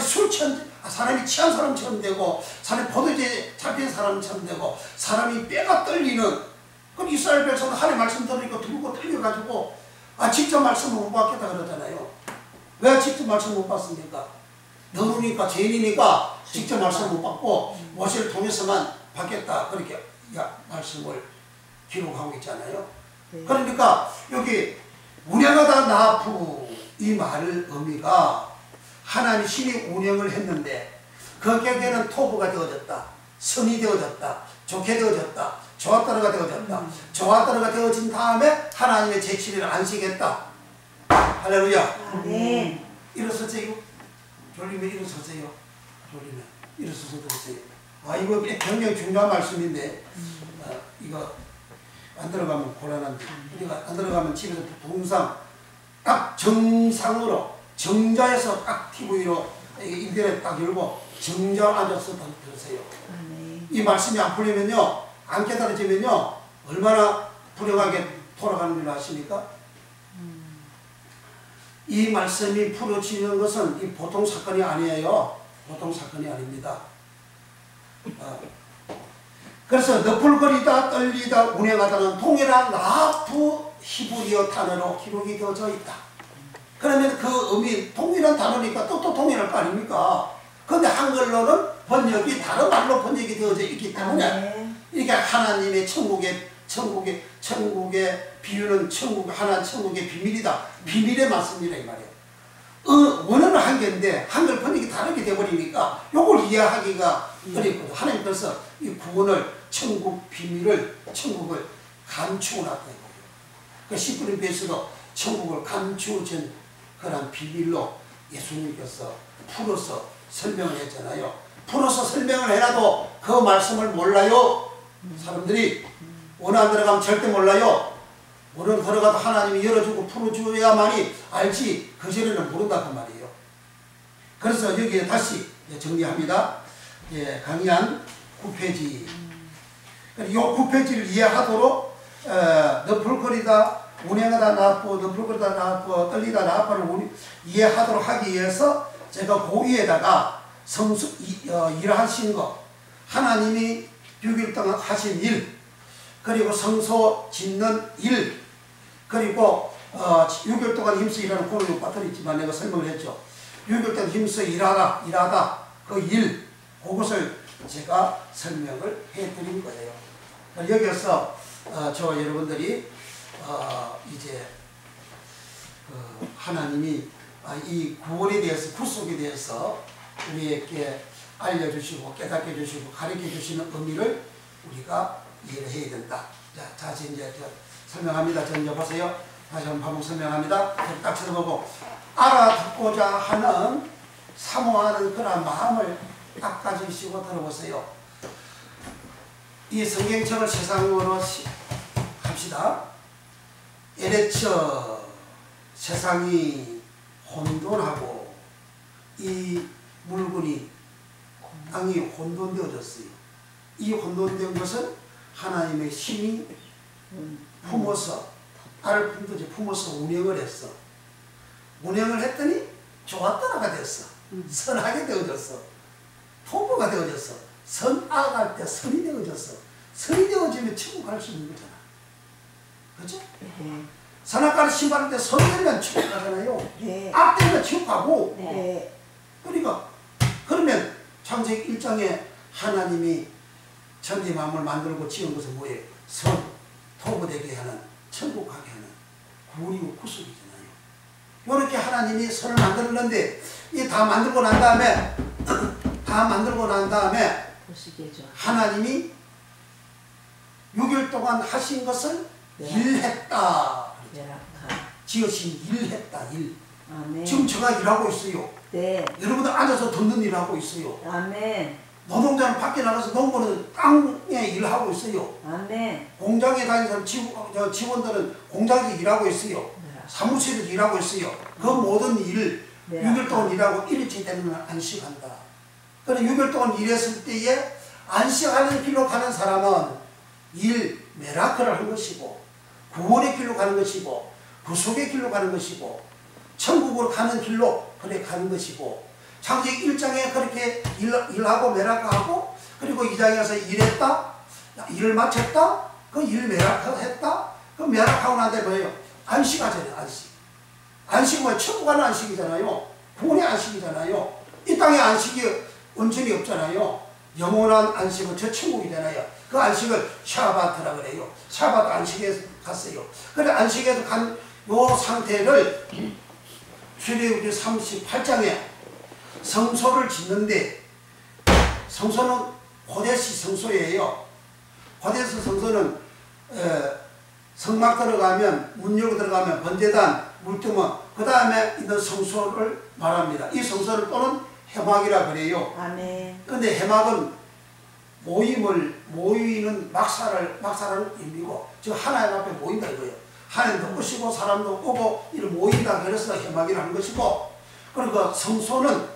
사람이 취한 사람처럼 되고 사람이 포도주에 잡힌 사람처럼 되고 사람이 뼈가 떨리는 그럼 이스라엘 백성은 하나님 말씀 들으니까 두고 떨려가지고 직접 말씀을 못 받겠다 그러잖아요. 왜 직접 말씀 못 받습니까? 너무니까 죄인이니까 직접 말씀 못 받고 모세를 통해서만 받겠다 그렇게 말씀을 기록하고 있잖아요. 그러니까 여기 운행하다 나아프 이 말의 의미가 하나님 신이 운영을 했는데 거기에는 토부가 되어졌다. 선이 되어졌다. 좋게 되어졌다. 좋았다가 되어졌다. 좋았다가 되어진 다음에 하나님의 제7일을 안식했다. 할렐루야. 아멘. 일어서세요. 졸리면 일어서세요. 졸리면 일어서서 들으세요. 이거 굉장히 중요한 말씀인데 이거 안 들어가면 곤란한데 우리가 안 들어가면 집에서 동상 딱 정상으로 정자에서 딱 TV로 인터넷 딱 열고 정자 앉아서 들으세요. 이 말씀이 안 풀리면요, 안 깨달아지면요, 얼마나 불행하게 돌아가는 줄 아십니까? 이 말씀이 풀어지는 것은 이 보통 사건이 아니에요. 보통 사건이 아닙니다. 그래서 너풀거리다 떨리다 운행하다는 동일한 라프 히브리어 단어로 기록이 되어져 있다. 그러면 그 의미 동일한 단어니까 또 동일할 거 아닙니까? 그런데 한글로는 번역이 다른 말로 번역이 되어져 있기 때문에 이게 하나님의 천국의 비유는 천국의 비밀이다. 비밀에 맞습니다 이 말이에요. 원어는 한 개인데 한글 번역이 다르게 돼버리니까 요걸 이해하기가 그리고 하나님께서 이 구원을 천국 비밀을 천국을 감추어 놨다는 거예요. 그 시프리베에서도 천국을 감추어진 그런 비밀로 예수님께서 풀어서 설명을 했잖아요. 풀어서 설명을 해놔도 그 말씀을 몰라요. 사람들이 원어 안 들어가면 절대 몰라요. 원어 들어가도 하나님이 열어주고 풀어줘야만이 알지 그전에는 모른다 그 말이에요. 그래서 여기에 다시 정리합니다. 예, 강의한 9페이지. 이 9페이지를 이해하도록 너풀거리다, 운행하다 나왔고, 너풀거리다 나왔고, 떨리다 나왔고를 이해하도록 하기 위해서 제가 그 위에다가 일하신 거, 하나님이 6일 동안 하신 일, 그리고 성소 짓는 일, 그리고 6일 동안 힘써 일하는 코너를 빠뜨렸지만 내가 설명을 했죠. 6일 동안 힘써 일하다 그 일, 그것을 제가 설명을 해드린 거예요. 여기서 저와 여러분들이 이제 하나님이 이 구원에 대해서, 구속에 대해서 우리에게 알려주시고 깨닫게 해주시고 가르쳐 주시는 의미를 우리가 이해를 해야 된다. 자, 이제 설명합니다. 전 여보세요. 다시 한번 반복 설명합니다. 딱 쳐다보고 알아듣고자 하는 사모하는 그런 마음을 딱 가지시고 들어보세요. 이 성경책을 세상으로 합시다. 에레처 세상이 혼돈하고 이 물건이 땅이 혼돈되어졌어요. 이 혼돈된 것은 하나님의 신이 품어서 알을 품어서 운영을 했어. 운영을 했더니 좋았더라가 됐어. 선하게 되어졌어. 통보가 되어졌어. 선악할 때 선이 되어졌어. 선이 되어지면 천국 갈 수 있는 거잖아. 그렇죠? 네. 선악과를 심판할 때 선 되면 천국 가잖아요. 네. 악 되면 천국 가고. 네. 그러니까 그러면 창세기 1장에 하나님이 천지 만물을 만들고 지은 것은 뭐예요? 선, 통보되게 하는, 천국 가게 하는 구원이고 구속이잖아요. 이렇게 하나님이 선을 만들었는데 이 다 만들고 난 다음에 하나님이 6일 동안 하신 것을 일했다. 지으신 일했다. 일. 아멘. 지금 제가 일하고 있어요. 네. 여러분들 앉아서 듣는 일하고 있어요. 아멘. 노동자는 밖에 나가서 농부는 땅에 일하고 있어요. 아멘. 공장에 다니는 사람 직원들은 공장에서 일하고 있어요. 네. 사무실에서 일하고 있어요. 그 모든 일을 6일 동안 일하고 일주일 되면 안식한다. 그런데 6일 동안 일했을 때에 안식하는 길로 가는 사람은 메라클을 한 것이고 구원의 길로 가는 것이고 구속의 길로 가는 것이고 천국으로 가는 길로 그래 가는 것이고 창세기 1장에 그렇게 일하고 메라클하고 그리고 2장에서 일했다. 일을 마쳤다. 그 일 메라클했다. 그 메라클하고 난 다음에 뭐예요? 안식하잖아요. 안식. 안식은 뭐예요? 천국 가는 안식이잖아요. 구원의 안식이잖아요. 이 땅에 안식이 온전히 없잖아요. 영원한 안식은 저 천국이잖아요. 그 안식을 샤바트라 그래요. 샤바트 안식에 갔어요. 그래 안식에서 간 요 상태를 출애굽기 38장에 성소를 짓는데 성소는 고데시 성소예요. 고데시 성소는 성막 들어가면 문 열고 들어가면 번제단 물두멍 그 다음에 있는 성소를 말합니다. 이 성소를 또는 해막이라 그래요. 아멘. 근데 해막은 모이는 막사라는 의미고 즉 하나님 앞에 모인다 이거예요. 하나님도 오시고 사람도 오고 이를 모인다 그래서 해막이라는 것이고 그러니까 성소는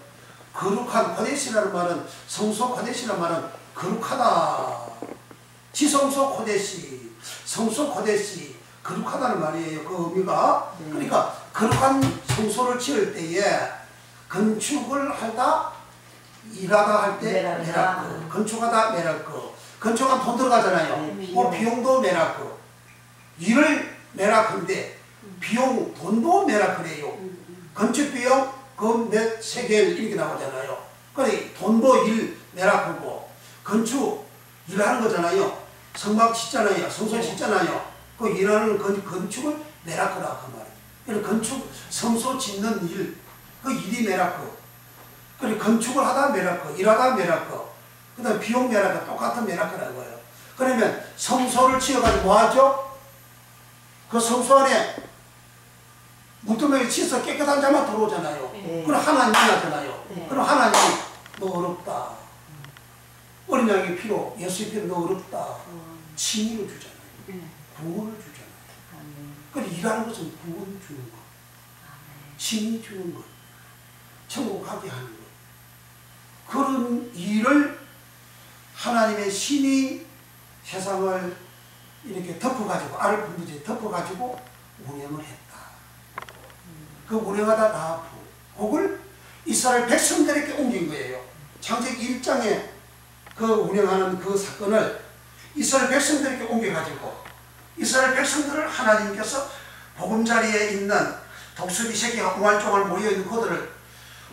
거룩한 고데시라는 말은 성소 고데시라는 말은 거룩하다. 지성소 고데시 성소 고데시 거룩하다는 말이에요. 그 의미가. 그러니까 거룩한 성소를 지을 때에 건축을 하다 일하다 할 때 메라크 건축하다 메라크 건축하면 돈 들어가잖아요. 비용도 메라크 일을 메라크인데 비용 돈도 메라크래요. 건축 비용 그 몇 세겔 이렇게 나오잖아요. 그래 돈도 일 메라크고 건축 일하는 거잖아요. 성막 짓잖아요. 성소 짓잖아요. 그 일하는 건축을 메라크라 그 말이에요. 그래 건축 성소 짓는 일 그 일이 메라크. 그래 건축을 하다 메라크 일하다 메라크 그 다음에 비용 메라카 똑같은 메라카라는 거예요. 그러면 성소를 지어가지고 뭐하죠? 그 성소 안에 물두멍이 치서 깨끗한 자만 들어오잖아요. 그럼 하나님이 하잖아요. 그럼 하나님이 너 어렵다. 어린 양의 피로 예수의 피로 너 어렵다. 칭의를 주잖아요. 구원을 주잖아요. 그래서 일하는 것은 구원 주는 것, 칭의 주는 것, 천국 가게 하는 것. 그런 일을 하나님의 신이 세상을 이렇게 덮어가지고 알을 품듯이 덮어가지고 운영을 했다. 그 운영하다 라하프 그걸 이스라엘 백성들에게 옮긴 거예요. 창세기 1장에 그 운영하는 그 사건을 이스라엘 백성들에게 옮겨가지고 이스라엘 백성들을 하나님께서 보금자리에 있는 독수리 새끼가 옹알종알 모여있는 그들을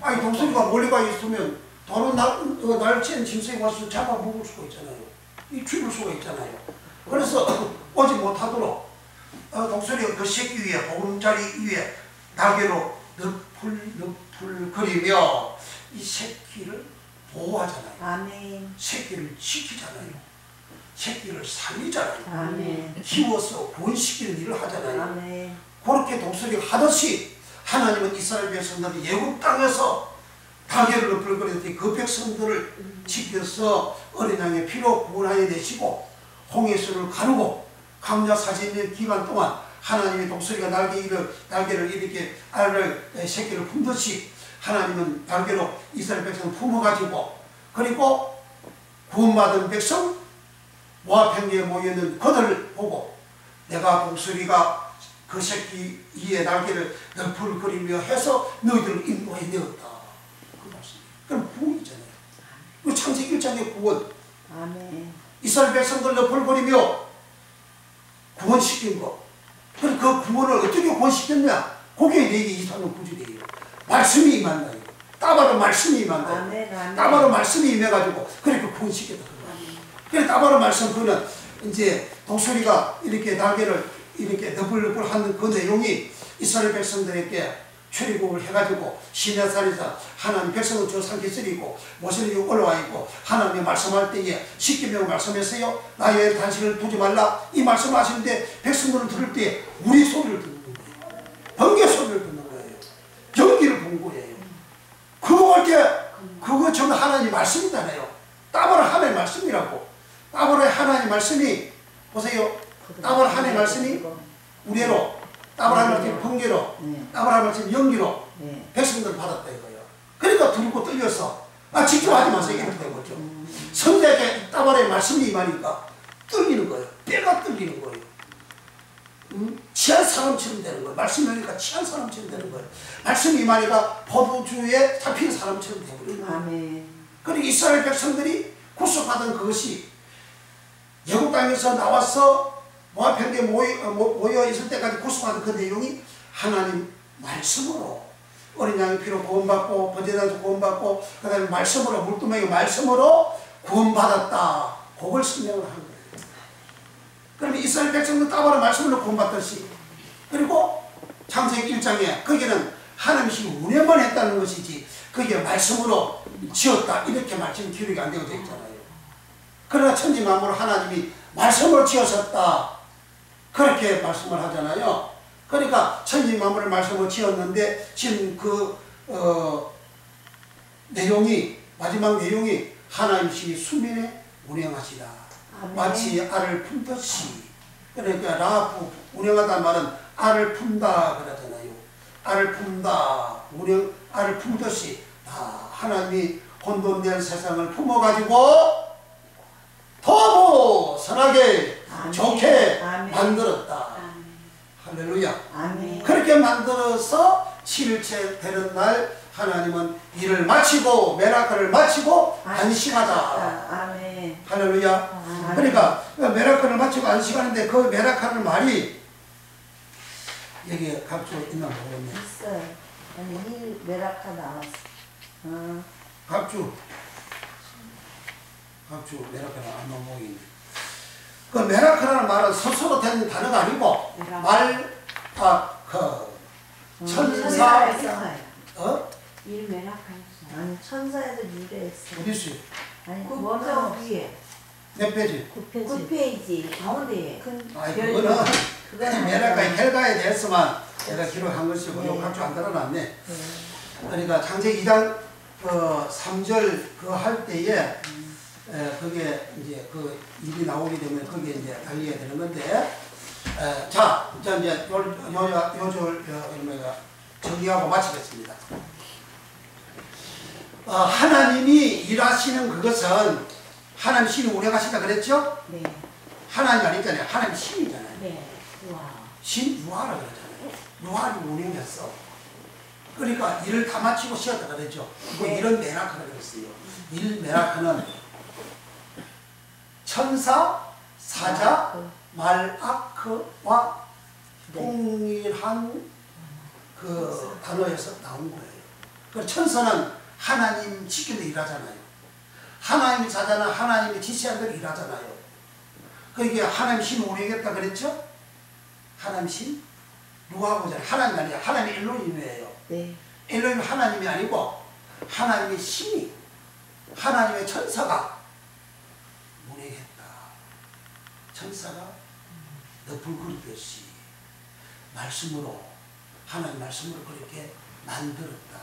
아니 독수리가 멀리 가 있으면 바로 날챈 짐승이 와서 잡아먹을 수가 있잖아요. 이 죽일 수가 있잖아요. 그래서 오지 못하도록 독수리가 그 새끼 위에 보금자리 위에 날개로 늪을 그리며 이 새끼를 보호하잖아요. 아멘. 새끼를 지키잖아요. 새끼를 살리잖아요. 아멘. 키워서 구원시키는 일을 하잖아요. 아멘. 그렇게 독수리가 하듯이 하나님은 이스라엘 백성들이 예굽 땅에서 달걀을 읊을거리더니 그 백성들을 지켜서 어린 양의 피로 구원하여 내시고 홍해수를 가르고 강자 40년 기간 동안 하나님의 독수리가 날개를 이렇게 알을 새끼를 품듯이 하나님은 날개로 이스라엘 백성을 품어가지고 그리고 구원받은 백성 모압 평지에 모여있는 그들을 보고 내가 독수리가 그 새끼 이에 날개를 널풀거리며 해서 너희들을 인도해 내었다. 그 말씀이에요. 그럼 구원이잖아요. 그 창세기 1장의 구원. 아멘. 이스라엘 백성들 널풀거리며 구원시킨 거. 그 구원을 어떻게 구원시켰냐? 그게 내게 이사는 구절이에요. 말씀이 임한다. 따바로 말씀이 임한다. 따바로 말씀이 임해가지고 그렇게 구원시켰다. 그래 따바로 말씀 그는 이제 독수리가 이렇게 날개를 이렇게 너불너불 하는 그 내용이 이스라엘 백성들에게 출애굽을 해가지고 시내산에서 하나님 백성을 저 산에 쓰리고 모세는 올라와 있고 하나님이 말씀할 때에 십계명 말씀했어요. 나의 단식을 두지 말라 이 말씀을 하시는데 백성들은 들을 때 우리 소리를 듣는 거예요. 번개 소리를 듣는 거예요. 연기를 본 거예요. 그거 할 때 그거 전부 하나님 말씀이잖아요. 따바로 하나님의 말씀이라고. 따바로의 하나님의 말씀이 보세요. 따바로 하나님의 말씀이 우레로 따바로 하나님의 말씀이 번개로 따바로 하나님의 말씀이 연기로 백성들을 받았다 이거예요. 그러니까 들고 떨려서 직접 하지 마세요 이렇게 된 거죠. 성자에게 따바로의 말씀이 임하니까 떨리는 거예요. 뼈가 떨리는 거예요. 취한 사람처럼 되는 거예요. 말씀이 오니까 취한 사람처럼 되는 거예요. 말씀이 임하니까 포도주에 잡힌 사람처럼 되버리는 거예요. 아멘. 그리고 이스라엘 백성들이 구속받은 그것이 예굽 땅에서 나와서 모압 평지에 모여 있을 때까지 구속받은 그 내용이 하나님 말씀으로 어린 양의 피로 구원받고 번제단에서 구원받고 그 다음에 말씀으로 물두멍이 말씀으로 구원받았다. 그걸 설명을 한 거예요. 그러면 이스라엘 백성은 따바로 말씀으로 구원받듯이 그리고 창세기 1장에 거기는 하나님이 운영만 했다는 것이지 거기에 말씀으로 지었다 이렇게 말씀 기록이 안 되어 있잖아요. 그러나 천지 만물을 하나님이 말씀으로 지었었다 그렇게 말씀을 하잖아요. 그러니까 천지 만물을 말씀으로 지었는데 지금 그 내용이 마지막 내용이 하나님이 수면에 운영하시라. 마치 알을 품듯이. 그러니까 라하프 운영하다는 말은 알을 품다 그러잖아요. 알을 품다 알을 품듯이 하나님이 혼돈된 세상을 품어가지고 더 선하게 좋게 만들었다. 할렐루야. 아멘. 그렇게 만들어서 7일째 되는 날 하나님은 일을 마치고 메라클을 마치고 안식하자. 아멘. 할렐루야. 그러니까 메라클을 마치고 안식하는데 그 메라클의 말이 여기 각주 있나 모르겠네. 있어요. 아니 일 메라카 나왔어. 각주 메라클은 안 넘어오겠네. 그 메라클이라는 말은 스스로 된 단어가 아니고 천사 일 메라카 아니 천사에서 유래했어. 어디 있어요? 아니, 저 위에 몇 페이지? 9페이지 가운데에 아니 그거는 메라카의 결과에 대해서만 제가 기록한 것이고 네. 욕할 줄 안 달아놨네. 그러니까 창세기 2장 3절 그 할 때에 그게 이제 그 일이 나오게 되면 거기에 이제 달리게 되는 건데 자 이제 요절 정리하고 마치겠습니다. 하나님이 일하시는 그것은 하나님 신이 운행하신다 그랬죠? 네. 하나님 아니잖아요. 하나님 신이잖아요. 네. 와. 신 유하라 그러잖아요. 유하를 운행했어. 그러니까 일을 다 마치고 쉬었다 그랬죠. 네. 일은 메라크라 그랬어요. 일 메라크는 천사, 사자, 말아크와 동일한 그 단어에서 나온 거예요. 그 천사는 하나님 시키는 일하잖아요. 하나님이 사자는 하나님이 지시한 대로 일하잖아요. 그러니까 하나님 신 운행했다 그랬죠? 하나님 신? 누가 보잖아요. 하나님 아니야. 하나님 엘로힘이에요. 네. 엘로힘 하나님이 아니고 하나님의 신이 하나님의 천사가 운행했다. 천사가 늪을 그리듯이 말씀으로 하나님 말씀으로 그렇게 만들었다.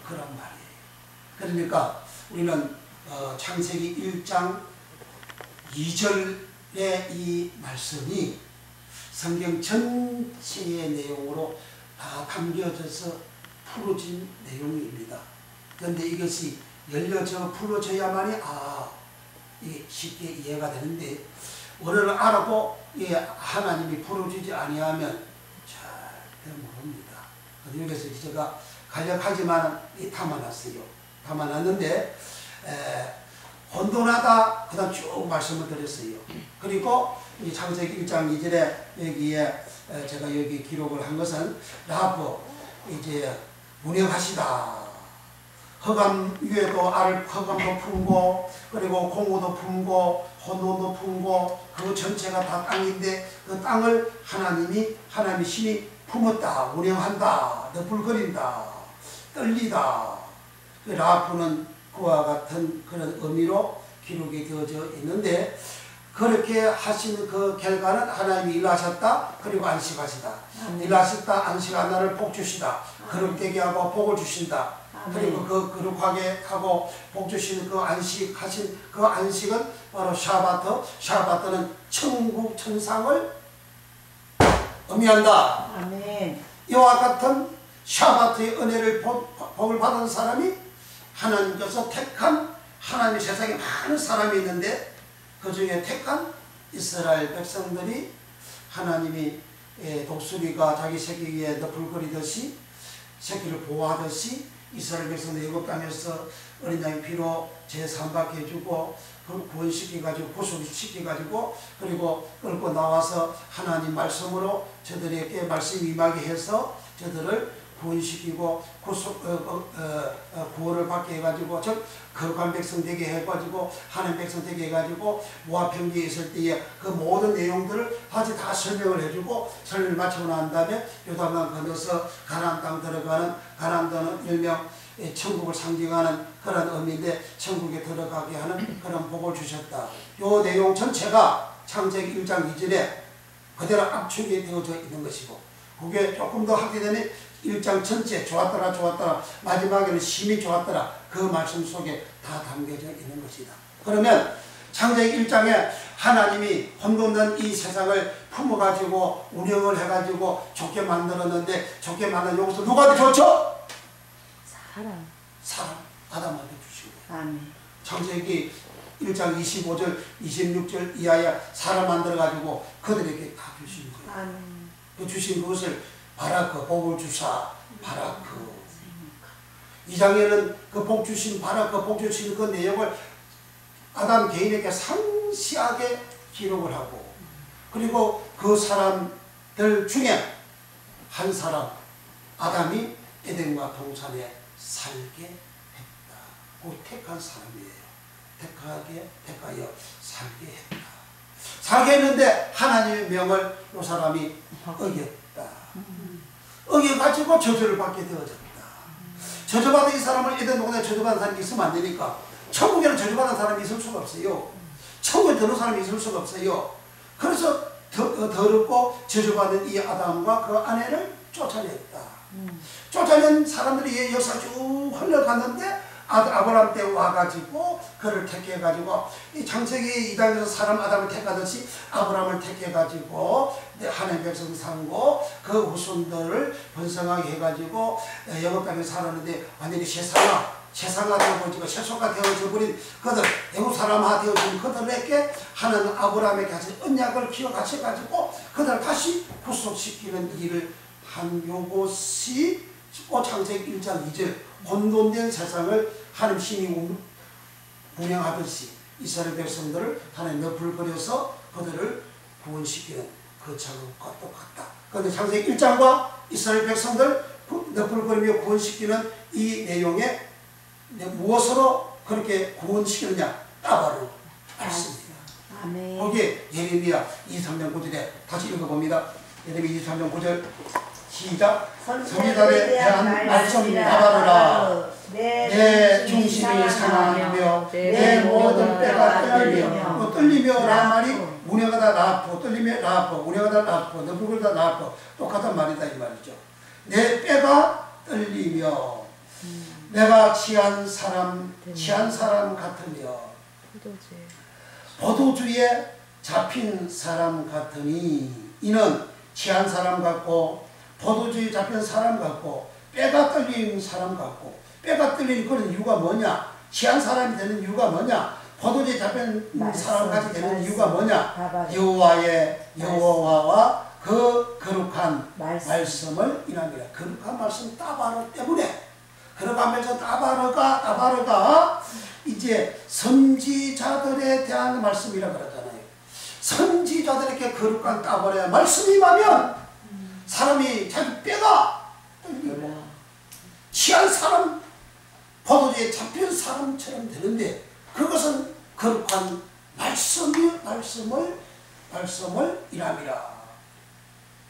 그런 말이에요. 그러니까 우리는 창세기 1장 2절의 이 말씀이 성경 전체의 내용으로 다 담겨져서 풀어진 내용입니다. 그런데 이것이 열려져 풀어져야만이 이게 쉽게 이해가 되는데 원어를 알아도 하나님이 풀어주지 아니하면 절대 모릅니다. 여기서 제가 간략하지만 담아놨어요. 담아놨는데 혼돈하다 그 다음 쭉 말씀을 드렸어요. 그리고 이 창세기 1장 2절에 여기에 제가 여기 기록을 한 것은 라합 이제 운영하시다. 흑암 위에도 흑암도 품고 그리고 공허도 품고 혼돈도 품고 그 전체가 다 땅인데 그 땅을 하나님이 신이 품었다. 운영한다. 너풀거린다. 떨리다. 라합은 그와 같은 그런 의미로 기록이 되어져 있는데 그렇게 하신 그 결과는 하나님이 일하셨다. 그리고 안식하시다. 일하셨다. 안식한 날을 복 주시다. 거룩되게 하고 복을 주신다. 그리고 그 거룩하게 하고 복 주시는 그 안식하신 그 안식은 바로 샤바트. 샤바트는 천국 천상을 의미한다. 아멘. 이와 같은 샤바트의 은혜를 복을 받은 사람이 하나님께서 택한 하나님의 세상에 많은 사람이 있는데 그 중에 택한 이스라엘 백성들이 하나님이 독수리가 자기 새끼 위에 너풀거리듯이 새끼를 보호하듯이 이스라엘 백성들 애굽 땅에서 어린 양의 피로 제삼받게 해주고 구원시켜가지고 구속시켜가지고 그리고 끌고 나와서 하나님 말씀으로 저들에게 말씀 임하게 해서 저들을 구원시키고 구원을 받게 해가지고 즉 거룩한 백성 되게 해가지고 하나님 백성 되게 해가지고 모압 평지에 있을 때에 그 모든 내용들을 아주 다 설명을 해주고 설명을 마치고 난 다음에 요단강 건너서 가나안 땅 들어가는 가나안 땅은 일명 천국을 상징하는 그런 의미인데 천국에 들어가게 하는 그런 복을 주셨다. 요 내용 전체가 창세기 1장 2절에 그대로 압축이 되어져 있는 것이고 그게 조금 더 하게 되면 1장 전체 좋았더라 마지막에는 심히 좋았더라 그 말씀 속에 다 담겨져 있는 것이다. 그러면 창세기 1장에 하나님이 혼돈된 이 세상을 품어가지고 운영을 해가지고 좋게 만들었는데 좋게 만든 여기서 누구한테 좋죠? 사람 아담한테 주신 거예요. 아멘. 창세기 1장 25절 26절 이하에 사람 만들어가지고 그들에게 다 주신 거예요. 아멘. 그 주신 것을 바라크 복을 주사 바라크 2장에는 그 복 주신 바라크 복 주신 그 내용을 아담 개인에게 상세하게 기록을 하고 그리고 그 사람들 중에 한 사람 아담이 에덴과 동산에 살게 했다. 그 택한 사람이에요. 택하여 살게 했다. 살게 했는데 하나님의 명을 이 사람이 어겼다. 어겨가지고 저주를 받게 되어졌다. 저주받은 이 사람을 에덴 동산에 저주받은 사람이 있으면 안 되니까 천국에는 저주받은 사람이 있을 수가 없어요. 천국에 들어온 사람이 있을 수가 없어요. 그래서 더럽고 저주받은 이 아담과 그 아내를 쫓아냈다. 쫓아낸 사람들이 역사 쭉 흘러갔는데 아브라함 때 와가지고 그를 택해가지고 이 창세기 2장에서 사람 아담을 택하듯이 아브라함을 택해가지고 하나님 백성 삼고 그 후손들을 번성하게 해가지고 영업 땅에 살았는데 완전히 세상화 되어버리고 세속화 되어져 버린 그들 애국 사람화 되어진 그들에게 하나님 아브라함에게 하신 언약을 기억하셔가지고 그들을 다시 구속시키는 일을 한 요것이 창세기 1장 2절 혼돈된 세상을 하나님 신이 운영하듯이 이스라엘 백성들을 하나님 너풀거려서 그들을 구원시키는 그 작업과 똑같다. 그런데 창세기 1장과 이스라엘 백성들 너풀거리며 구원시키는 이 내용에 무엇으로 그렇게 구원시키느냐? 따바로 말씀입니다. 아멘. 거기에 예레미야 23장 9절에 다시 읽어봅니다. 예레미야 23장 9절 시작. 선지자에 대한 말씀 따바르라. 내 중심이 상하며 내 모든 뼈가 떨리며 떨리며라는 말이 운영하다 라포 떨리며 라포 운영하다 라포 너부르다 라포 똑같은 말이다 이 말이죠. 내 뼈가 떨리며 내가 취한 사람 같으며 포도주에 잡힌 사람 같으니 이는 취한 사람 같고 포도주에 잡힌 사람 같고 뼈가 떨린 사람 같고 뼈가 떨리는 그런 이유가 뭐냐? 취한 사람이 되는 이유가 뭐냐? 포도주에 잡힌 사람같이 되는 이유가 뭐냐? 여호와와 그 거룩한 말씀을 인합니다. 거룩한 말씀 따바르 때문에 거룩한 말씀 따바르가 이제 선지자들에 대한 말씀이라고 그러잖아요. 선지자들에게 거룩한 따바르의 말씀이 임하면 사람이 자기 뼈가 떨리고 취한 사람 포도주에 잡힌 사람처럼 되는데 그것은 거룩한 말씀을 일함이라.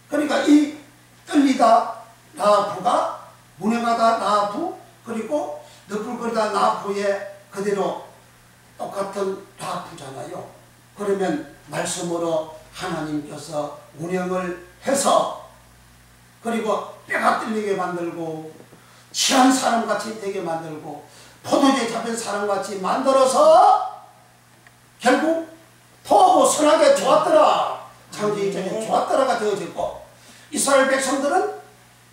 그러니까 이 떨리다 라프가 운행하다 라프 그리고 너풀거리다 라프에 그대로 똑같은 라프잖아요. 그러면 말씀으로 하나님께서 운행을 해서 그리고 뼈가 떨리게 만들고 취한 사람같이 되게 만들고 포도주에 잡힌 사람같이 만들어서 결국 토하고 선하게 좋았더라. 창세기 전에 좋았더라가 되어졌고 이스라엘 백성들은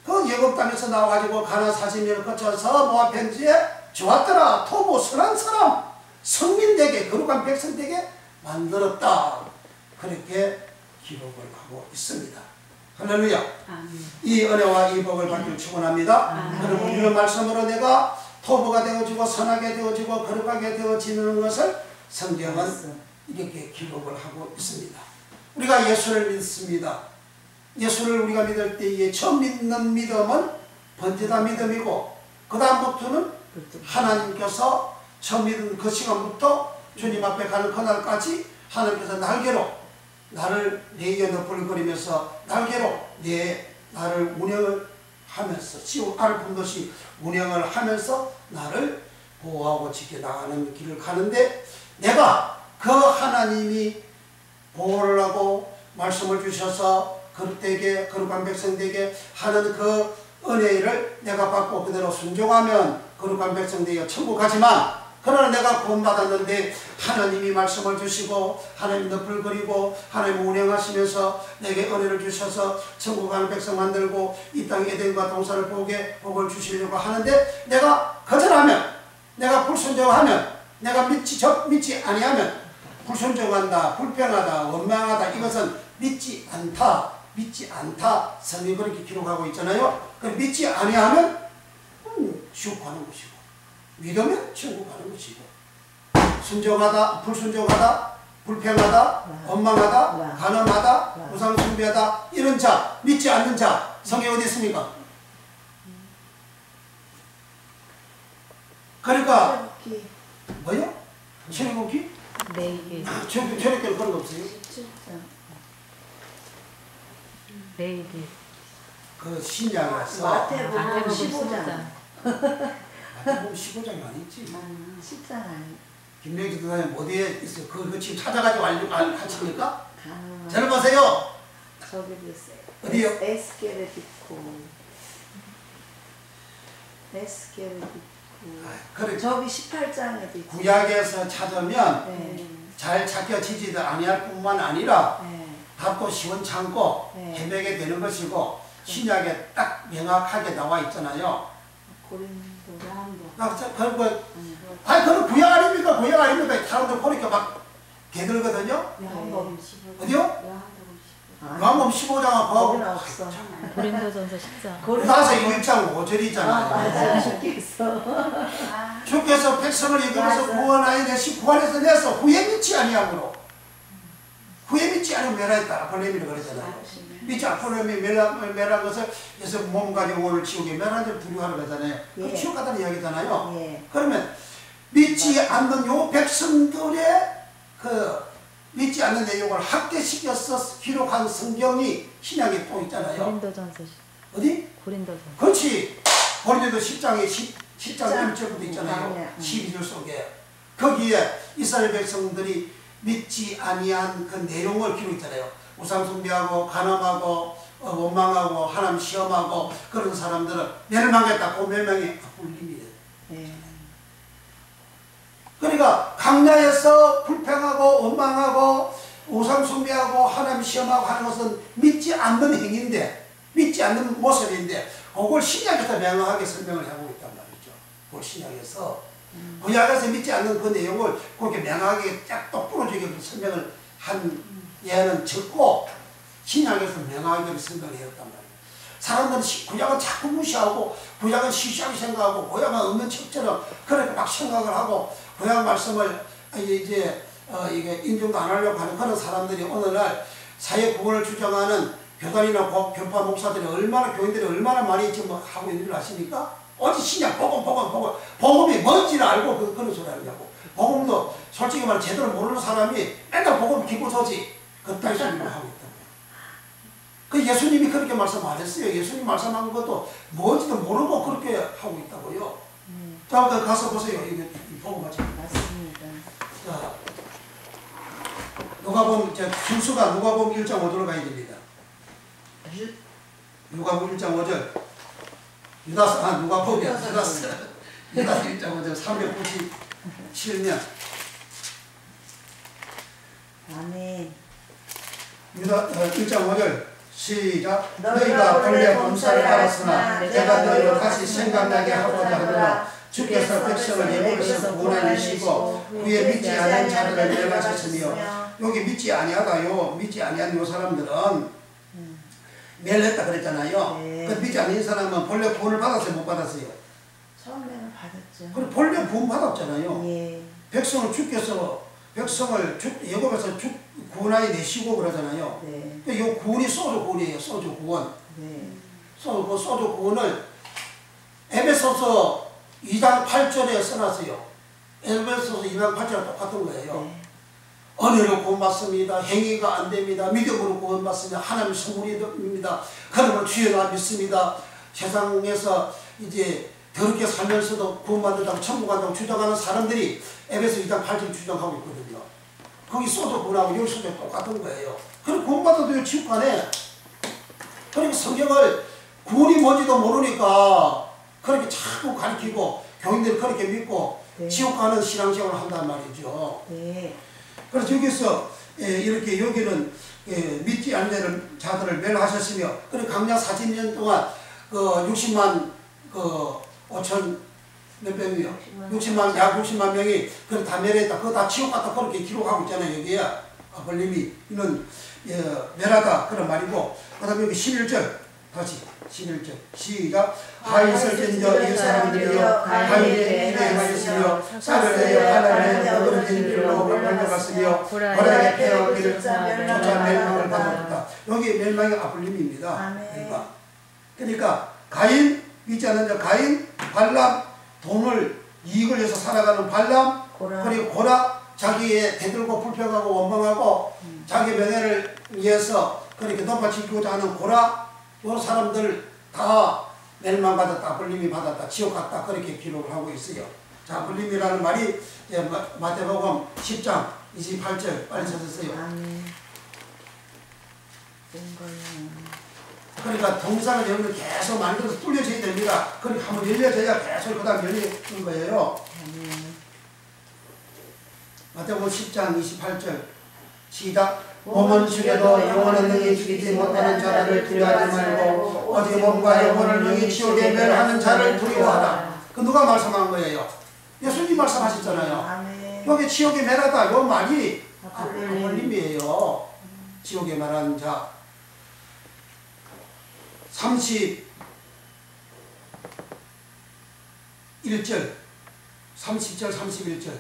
그 예굽 땅에서 나와가지고 가나안 40년을 거쳐서 모압 평지에 좋았더라. 토고 선한 사람 성민되게 거룩한 백성되게 만들었다. 그렇게 기록을 하고 있습니다. 할렐루야. 이 은혜와 이 복을 받기를 축원합니다. 그리고 이런 말씀으로 내가 토부가 되어지고 선하게 되어지고 거룩하게 되어지는 것을 성경은 이렇게 기록을 하고 있습니다. 우리가 예수를 믿습니다. 예수를 우리가 믿을 때에 처음 믿는 믿음은 번제다 믿음이고 그 다음부터는 하나님께서 처음 믿은 그 시간부터 주님 앞에 가는 그날까지 하나님께서 날개로 나를 내게 너풀거리면서 날개로 나를 운영을 하면서 지옥 알을 품듯이 운영을 하면서 나를 보호하고 지켜나가는 길을 가는데 내가 그 하나님이 보호를 하고 말씀을 주셔서 거룩되게 거룩한 백성되게 하는 그 은혜를 내가 받고 그대로 순종하면 거룩한 백성되어 천국 가지만 그러나 내가 구원받았는데 하나님이 말씀을 주시고 하나님 너풀거리고 하나님 운행하시면서 내게 은혜를 주셔서 천국 가는 백성 만들고 이 땅 에덴과 동산을 복을 주시려고 하는데 내가 거절하면 내가 불순종하면 내가 믿지 아니하면 불순종한다 불평하다 원망하다 이것은 믿지 않다 성경이 그렇게 기록하고 있잖아요. 믿지 아니하면 지옥 가는 것이고 믿으면 천국 가는 것이고 순종하다 불순종하다 불평하다 원망하다 간음하다 우상숭배하다 이런 자 믿지 않는 자 성경 어디 있습니까? 그러니까 뭐요? 출애굽기? 네. 출애굽기는 그런 거 없어요? 네. 그 신약에서 마태복음 15장 보면 15장이 아니지. 10장 아니. 김명지 도사님 어디에 있어? 그 지금 찾아가지고 하십니까? 잘 보세요. 저기도 있어요. 어디요? 에스겔에 듣고. 그래. 저기 18장에도 있죠. 구약에서 찾으면 네. 잘 찾겨지지도 아니할 뿐만 아니라 네. 답도 시원찮고 네. 헤매게 되는 것이고 신약에 딱 명확하게 나와 있잖아요. 그리고 아니 그건 구약 아닙니까? 구약 아닙니까? 사람들 보니까 막 개들거든요. 어디요? 요한복음 15장하고 거기는 없어. 고린도전서 10장. 나서 1장 5절이잖아요. 맞아. 죽겠어. 주께서 백성을 이끌어서 구원하여 내시 구원해서 내서 후에 믿지 아니함으로 후에 믿지 않으면 멸하였다. 아폴레미를 그러잖아요. 믿지 아폴레미 멸한 것을 그래서 몸 가지고 오늘 지옥에 멸한 줄 두려워하는 거잖아요. 그 지옥 같다는 이야기잖아요. 그러면 믿지 않는 요 백성들의 그 믿지 않는 내용을 확대시켜서 기록한 성경이 신약에 또 있잖아요. 고린도전서 어디? 고린도전서. 그렇지. 고린도서 10장에 10장 1절부터 있잖아요. 12절 속에. 거기에 이스라엘 백성들이 믿지 아니한 그 내용을 기록했잖아요. 우상 숭배하고 간음하고 원망하고 하나님 시험하고 그런 사람들은 멸망했다. 그 멸망이 불림이에요. 그러니까 강야에서 불평하고 원망하고 우상 숭배하고 하나님 시험하고 하는 것은 믿지 않는 행위인데 믿지 않는 모습인데 그걸 신약에서 명확하게 설명을 하고 있단 말이죠. 그 신약에서 구약에서 믿지 않는 그 내용을 그렇게 명확하게 딱 똑부러지게 설명을 한 예는 적고 신약에서 명확하게 설명을 했단 말이에요. 사람들은 구약은 자꾸 무시하고 구약은 시시하게 생각하고 구약은 없는 책처럼 그렇게 막 생각을 하고 구약 말씀을 이제 이게 인정도 안 하려고 하는 그런 사람들이 오늘날 사회 구원을 주장하는 교단이나 교파 목사들이 얼마나 교인들이 얼마나 많이 지금 하고 있는 줄 아십니까? 어디 신약 복음이 뭔지를 알고 그런 소리 하냐고. 복음도 솔직히 말해 제대로 모르는 사람이 맨날 복음 기고서지 그따위 소리를 하고 있다고요. 그 예수님이 그렇게 말씀 안 했어요. 예수님 말씀한 것도 뭔지도 모르고 그렇게 하고 있다고요. 자, 가서 보세요. 이거 보고 가죠. 맞습니다. 자, 누가복음 순수가 누가복음 1장 5절로 가야 됩니다. 누가복음 1장 5절. 누가복음 유다스 1장 5절 397년. 아멘. 유다 1장 5절 시작. 너희가 본래 범사를 알았으나 내가 너희로 다시 생각나게 하고자 하노라. 주께서 백성을 애굽에서 구원하시고 후에 믿지 아니한 자들을 멸하셨으며 여기 믿지 아니하다요. 믿지 아니한 요 사람들은 멸했다 그랬잖아요. 그 믿지 아닌 사람은 본래 구원을 받았어요? 못 받았어요? 처음에는 받았죠. 그럼 본래 구원 받았잖아요. 백성을 애굽에서 구원하여 내시고 그러잖아요. 이 구원이 소주 구원이에요. 소주 구원. 소주 구원을 에베소서 2장 8절에 써놨어요. 에베소서 2장 8절과 똑같은 거예요. 은혜로 구원받습니다. 행위가 안 됩니다. 믿음으로 구원받습니다. 하나님 선물입니다. 그러므로 주여나 믿습니다. 세상에서 이제 더럽게 살면서도 구원받는다고 천국 간다고 주장하는 사람들이 에베소 2장 8절 주장하고 있거든요. 거기 소도 구원하고 여기 소도 똑같은 거예요. 그럼 구원받아도 지옥 가네. 그러니까 성경을 구원이 뭔지도 모르니까 그렇게 자꾸 가르치고 교인들이 그렇게 믿고 지옥 가는 신앙생활을 한단 말이죠. 그래서 여기서 이렇게 여기는 믿지 않는 자들을 멸하셨으며 그리고 강약 40년 동안 그 60만 그 5천 몇 명이요? 약 60만 명이 그걸 다 멸했다. 그거 다 지옥 갔다 그렇게 기록하고 있잖아요. 여기에 아볼림이 이는 멸하다 그런 말이고 그 다음에 여기 11절 다시 11절 시작. 하이설 견저 이 사람들이여 하이에 기대하였으며 쌀을 내어 하나님의 어그러진 길로 벌려갔으며 고라의 폐허기를 쫓아 멸망을 받았다. 여기 멸망이 아볼림입니다. 그러니까 가인 믿지 않는 자 가인, 발람 돈을 이익을 위해서 살아가는 발람 그리고 고라 자기의 대들고 불평하고 원망하고 자기 명예를 위해서 그렇게 높아지고자 하는 고라 이 사람들 다 멸망받았다, 아플림이 받았다, 지옥 갔다 그렇게 기록을 하고 있어요. 자, 아플림이라는 말이 마태복음 10장 28절 빨리 찾으세요. 그러니까 동상을 여기는 계속 만들어서 뚫려져야 됩니다. 그러니까 한번 열려져야 계속 그 다음 열리는 거예요. 마태복음 10장 28절 시작. 몸은 죽여도 영혼은 능히 죽이지 못하는 자를 두려워하지 말고 오직 몸과 영혼을 능히 지옥에 멸하는 자를 두려워하라. 그 누가 말씀한 거예요? 예수님 말씀하셨잖아요. 여기 지옥에 멸하다 요 말이 아플림이에요. 지옥에 멸하는 자. 31절 30절 31절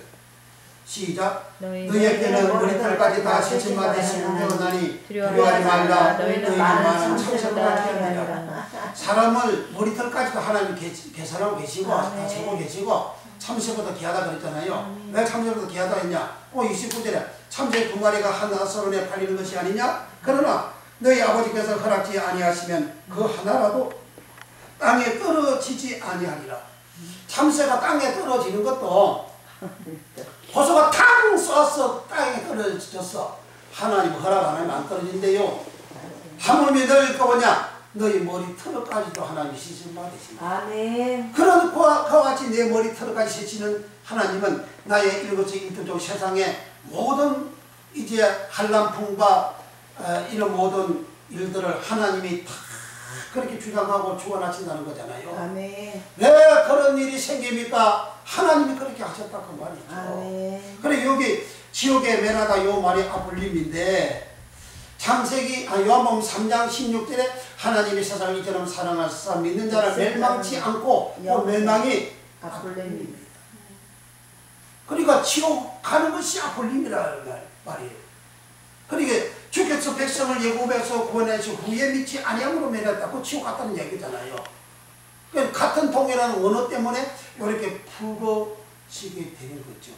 시작. 너희에게는 머리털까지 다 씻음마 되시는 되었나니 두려워하지 말라. 너희는 많은 참석과 기억하라. 사람을 머리털까지도 하나님 계산하고 계시고 다 재고 계시고 참새보다 귀하다 그랬잖아요. 왜 참새보다 귀하다 했냐? 29절에 참새 2마리가 한 서론에 팔리는 것이 아니냐? 그러나 너희 아버지께서 허락지 아니하시면 그 하나라도 땅에 떨어지지 아니하리라. 참새가 땅에 떨어지는 것도 호수가 탕 쏴서 땅에 떨어졌어. 하나님 허락 안 하면 안 떨어진대요. 하물며 너희 거냐? 너희 머리털까지도 하나님이 씻음마 되신다. 아멘. 그런 그와 같이 내 머리털까지 씻는 하나님은 나의 일거수 일투족 세상의 모든 이제 한란풍과 이런 모든 일들을 하나님이 다 그렇게 주장하고 주관하신다는 거잖아요. 아멘. 왜 그런 일이 생깁니까? 하나님이 그렇게 하셨다 그 말이죠. 아멘. 그래 여기 지옥에 멸하다 요 말이 아플림인데 창세기 요한복음 3장 16절에 하나님이 세상을 이처럼 사랑하사 믿는 자를 멸망치 않고 그 멸망이 아플림입니다. 그러니까 지옥 가는 것이 아플림이라는 말이에요. 그러니까 주께서 백성을 예고에서 구원하시 후에 믿지 아니함으로 멸했다. 그 지옥 갔다는 얘기잖아요. 그러니까 같은 통일하는 언어 때문에 이렇게 풀어지게 되는 거죠.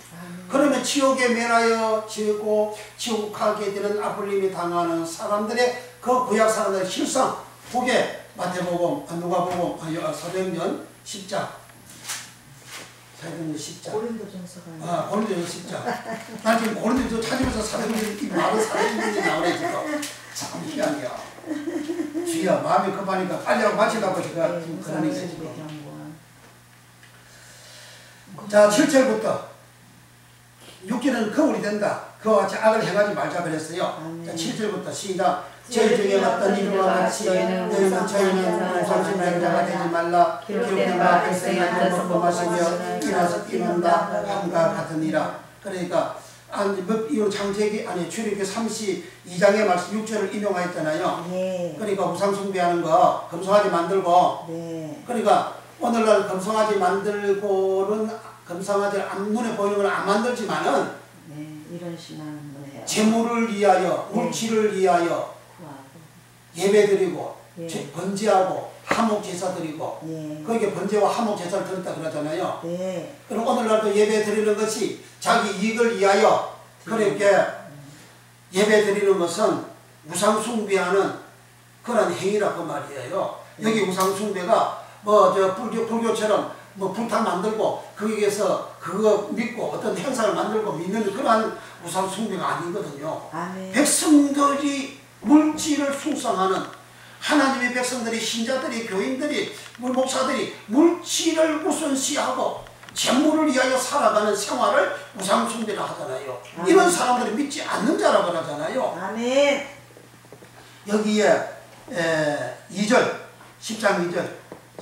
그러면 지옥에 멸하여 지고 지옥 가게 되는 아플림이 당하는 사람들의 그 구약 사람들의 실상 그게 마태복음, 누가복음, 사도행전 10장 사도행전 10장 고린도전서가 고린도전서 10장 난 지금 고린도전서 찾으면서 사도행전 이 말은 사도행전이 나오네 지금. 참 희한해요. 주여 마음이 급하니까 빨리 하고 마치라고 제가 지금 그러니까 지금. 자 7절부터 6절은 거울이 된다. 그와 같이 악을 행하지 말자 그랬어요. 자 7절부터 시작. 저희 중에 어떤 이와 같이 너희는 저희는 상심된 자가 되지 말라. 기록된 바 백성이 앉아서 먹고 마시며 일어나서 뛰는다 함과 같으니라. 그러니까 이건 창세기 출애굽기 32장의 말씀 6절을 인용하였잖아요. 네. 그러니까 우상 숭배하는 거 금송아지 만들고 네. 그러니까 오늘날 금송아지 만들고는 금송아지 눈에 보이는 걸 안 만들지만은 네. 이런 신앙은 뭐예요? 재물을 위하여 물질을 위하여 예배드리고 번제하고 화목제사 드리고 거기에 번제와 화목제사를 드렸다 그러잖아요. 그럼 오늘날도 예배드리는 것이 자기 이익을 위하여 그렇게 예배드리는 것은 우상숭배하는 그런 행위라고 말이에요. 여기 우상숭배가 불교처럼 불타 만들고 거기에서 그거 믿고 어떤 행사를 만들고 믿는 그러한 우상숭배가 아니거든요. 백성들이 물질을 숭상하는 하나님의 백성들이 신자들이 교인들이 목사들이 물질을 우선시하고 재물을 위하여 살아가는 생활을 우상숭배라 하잖아요. 이런 사람들이 믿지 않는 자라고 하잖아요. 아멘. 여기에 2절 10장 2절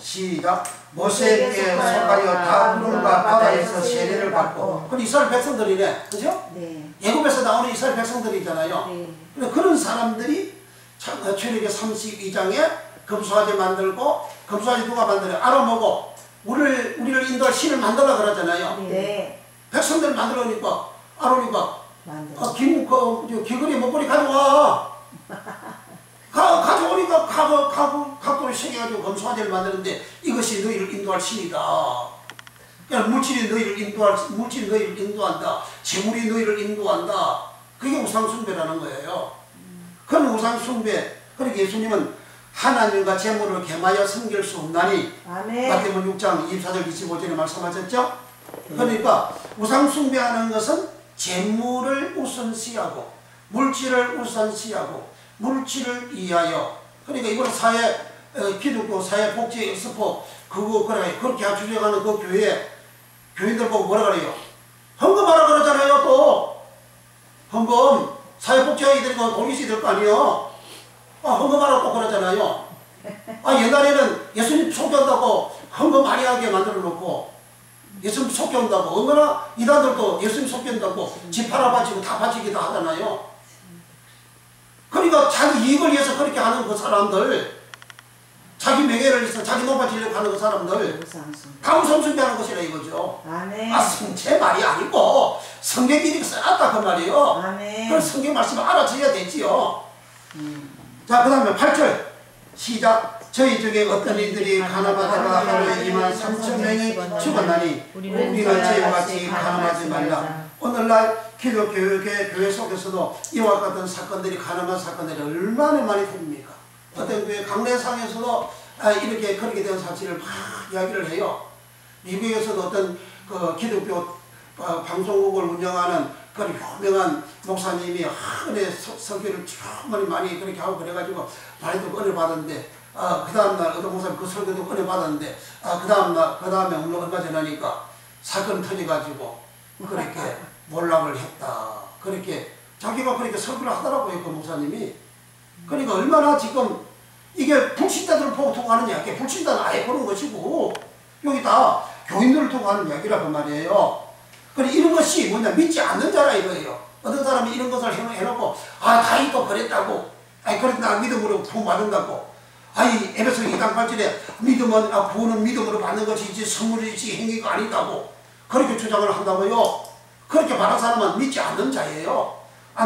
시작. 모세에게 속하여 다 구름과 바다에서 세례를 받고 그건 이스라엘 백성들이네. 그죠? 네. 애굽에서 나오는 이스라엘 백성들이잖아요. 네. 그런 사람들이 출애굽기 32장에 금수아지 만들고 금수아지 누가 만들어요? 아람하고 우리를 인도할 신을 만들라 그러잖아요. 네. 백성들 만들어니까 아론이가 귀걸이 목걸이 가져와. 가져오니까 각도를 새겨가지고 금수아지를 만드는데 이것이 너희를 인도할 신이다. 그러니까 물질이 너희를 인도한다. 재물이 너희를 인도한다. 그게 우상숭배라는 거예요. 그런 우상숭배. 그러니까 예수님은 하나님과 재물을 겸하여 섬길 수 없나니. 아멘. 마태복음 6장 24절 25절에 말씀하셨죠. 그러니까 우상 숭배하는 것은 재물을 우선시하고 물질을 우선시하고 물질을 위하여, 그러니까 이번 사회 기독교 사회복지 엑스포 그렇게 주장하는 그 교회 교인들 보고 뭐라 그래요? 헌금하라 그러잖아요. 또 헌금 사회복지회의들이 돈 있어야 될 거 아니에요. 헌금하라고 또 그러잖아요. 옛날에는 예수님 속여온다고 헌금 많이 하게 만들어 놓고 예수님 속여온다고 얼마나 이단들도 예수님 속여온다고 집 하나 바치고 다 바치기도 하잖아요. 그러니까 자기 이익을 위해서 그렇게 하는 그 사람들, 자기 명예를 위해서 자기 높아지려고 하는 그 사람들 다 우상 숭배하는 것이라 이거죠. 아멘. 제 말이 아니고 성경이 이렇게 써놨다 그 말이에요. 아멘. 그래서 성경 말씀을 알아줘야 되지요. 자, 그 다음에 8절 시작. 저희 중에 어떤 이들이 가늠하다가 하루에 23,000명이 죽었나니 우리는 저희와 같이 가늠하지 말라. 오늘날 기독 교회 속에서도 이와 같은 사건들이, 가늠한 사건들이 얼마나 많이 됩니까? 어떤 교회 강례상에서도 이렇게 그렇게 된 사실을 막 이야기를 해요. 미국에서도 어떤 그 기독교 방송국을 운영하는 그런 유명한 목사님이 하늘에 설교를 충분히 많이 그렇게 하고 그래가지고 많이 또 은혜 받았는데, 그 다음날 어떤 목사님 그 설교도 은혜 받았는데, 그 다음에 얼마 전하니까 사건이 터져가지고 그렇게 몰락을 했다. 그렇게 자기가 그렇게 설교를 하더라고요, 그 목사님이. 그러니까 얼마나 지금 이게 불신자들을 보고 통하는 이야기, 불신자는 아예 그런 것이고 여기 다 교인들을 통하는 이야기라고 말이에요. 그래 이런 것이 뭐냐, 믿지 않는 자라 이거예요. 어떤 사람이 이런 것을 해놓고 다윗도 그랬다고, 그랬다 믿음으로 구원받는다고, 에베소 2장 8절에 믿음은 구원은 믿음으로 받는 것이지 선물이지 행위가 아니다고 그렇게 주장을 한다고요. 그렇게 말한 사람은 믿지 않는 자예요.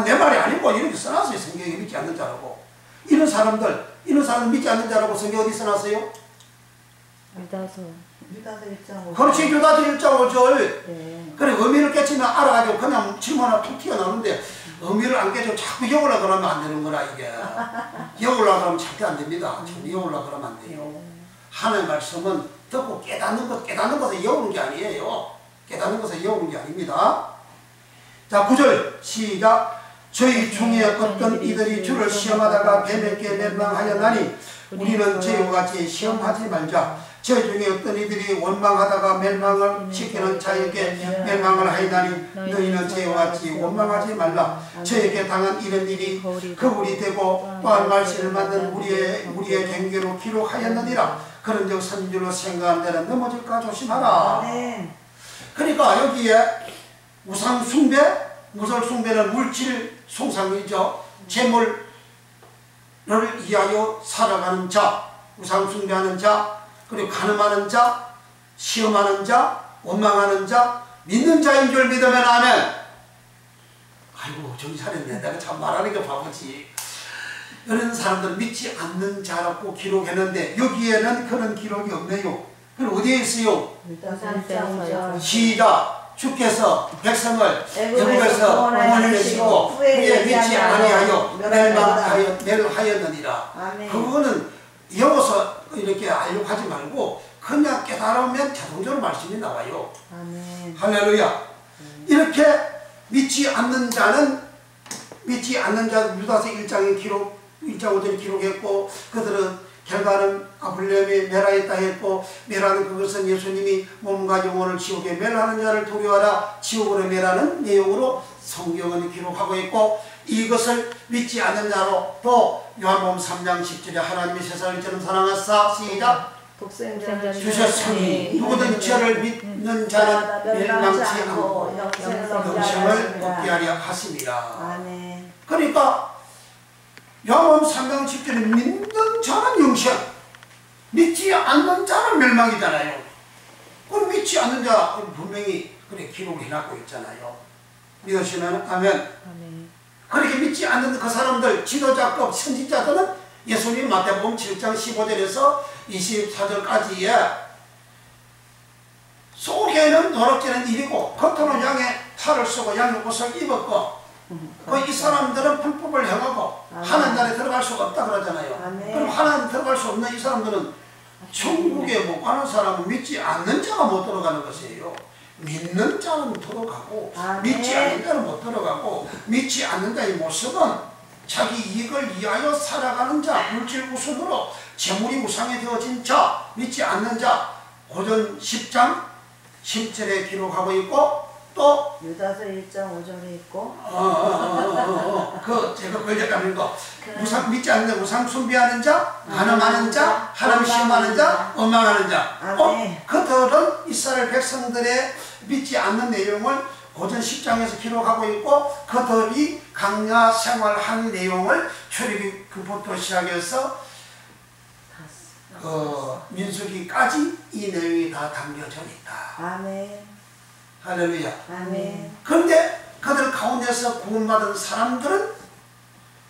내 말이 아니고 이렇게 써놨어요. 성경에 믿지 않는 자라고. 이런 사람들 믿지 않는 자라고 성경 어디 써놨어요? 유다서 1장 5절. 그렇지, 유다서 1장 5절. 네. 그래, 의미를 깨치면 알아가지고 그냥 질문 하나 툭 튀어나오는데 의미를 안 깨지고 자꾸 영으로 그러면 안 되는 거라, 이게. 영으로 그러면 절대 안 됩니다. 영으로 그러면 안 돼요. 하나님의 말씀은 듣고 깨닫는 것에 영우는 게 아니에요. 깨닫는 것에 영우는 게 아닙니다. 자, 9절 시작. 저희 중에 어떤 이들이 주를 시험하다가 뱀에게 멸망하였나니 우리는 저희와 같이 시험하지 말자. 저희 중에 어떤 이들이 원망하다가 멸망을 시키는 자에게 멸망을 하였나니 너희는 저희와 같이 원망하지 말라. 저에게 당한 이런 일이 거울이 되고 또한 말씀을 만든 우리의 경계로 기록하였느니라. 그런즉 선줄로 생각한 데는 넘어질까 조심하라. 그러니까 여기에 우상 숭배, 무설 숭배는 물질 숭상이죠. 재물을 위하여 살아가는 자, 우상 숭배하는 자, 그리고 가늠하는 자, 시험하는 자, 원망하는 자, 믿는 자인 줄 믿으면 아멘. 아이고 정신 차렸네. 내가 참 말하는 게 바보지. 이런 사람들은 믿지 않는 자라고 기록했는데 여기에는 그런 기록이 없네요. 그럼 어디에 있어요? 시작. 주께서 백성을 애굽에서 구원해내시고 후에 믿지 아니하여 멸하였느니라. 그거는 영어서 이렇게 알려고 하지 말고 그냥 깨달으면 자동적으로 말씀이 나와요. 아멘. 할렐루야. 이렇게 믿지 않는 자 유다서 1장에 1장 5절에 기록했고, 그들은 결과는 아블레함이 멸하였다 했고, 멸하는 그것은 예수님이 몸과 영혼을 지옥에 멸하는 자를 두려워하라 지옥으로 멸하는 내용으로 성경은 기록하고 있고, 이것을 믿지 않는 자로 또 요한복음 3장 10절에 하나님이 세상을 이처럼 사랑하사 시작 주셨으니 누구든 저를 믿는 자는 멸망치 않고 영생을 얻게 하려 하심이라. 그러니까 요한복음 3장 10절에 믿는 자는 영생, 믿지 않는 자는 멸망이잖아요. 그럼 믿지 않는 자 분명히 그래 기록을 해놨고 있잖아요. 믿으시면 아멘. 그렇게 믿지 않는 그 사람들, 지도자급 선지자들은 예수님 마태복음 7장 15절에서 24절까지에 속에는 노랗지는 일이고 겉으로는 양의 탈을 쓰고 양의 옷을 입었고 이 사람들은 불법을 행하고 하나님 나라에 안에 들어갈 수가 없다 그러잖아요. 아멘. 그럼 하나님 들어갈 수 없는 이 사람들은 천국에 못 가는 사람은 믿지 않는 자가 못 들어가는 것이에요. 믿는 자는 들어가고 아멘. 믿지 않는 자는 못 들어가고, 믿지 않는 자의 모습은 자기 이익을 위하여 살아가는 자, 물질 우선으로 재물이 우상이 되어진 자, 믿지 않는 자, 고전 10장 10절에 기록하고 있고, 또 유다서 1장 5절에 있고, 그 제가 걸려가는 거, 우상 믿지 않는 자, 우상 숭배하는 자, 간음하는 자, 하나님 시험하는 자, 원망하는 자, 그들은 이스라엘 백성들의 믿지 않는 내용을 고전 10장에서 기록하고 있고, 그들이 강야 생활한 내용을 출애굽부터 시작해서 민수기까지 이 내용이 다 담겨져 있다. 아멘. 할렐루야. 아멘. 그런데 그들 가운데서 구원받은 사람들은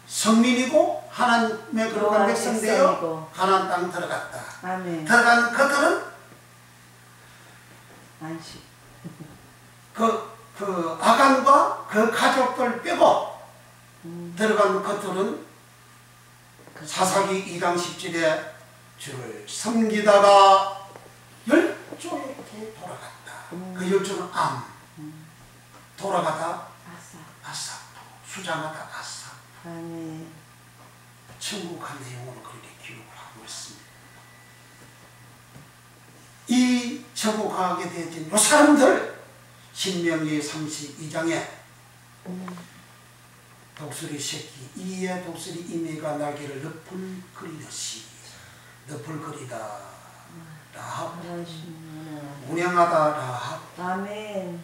성민이고 하나님의 거룩한 백성 되어 가나안 땅 들어갔다. 아멘. 들어간 그들은 안식. 그 아간과 그 가족들 빼고 들어간 그들은 사사기 2장 10절에 주를 섬기다가 열조에 돌아갔다. 그 열조는 돌아가다 아삽, 수장하다 아삽. 아멘. 천국한 내용으로 그렇게 기록을 하고 있습니다. 이 천국하게 되어진 이 사람들, 신명기 32장에 독수리 새끼 이에 독수리 이미가 날개를 너풀거리듯이 너풀거리다 라합, 운행하다 라합. 아멘.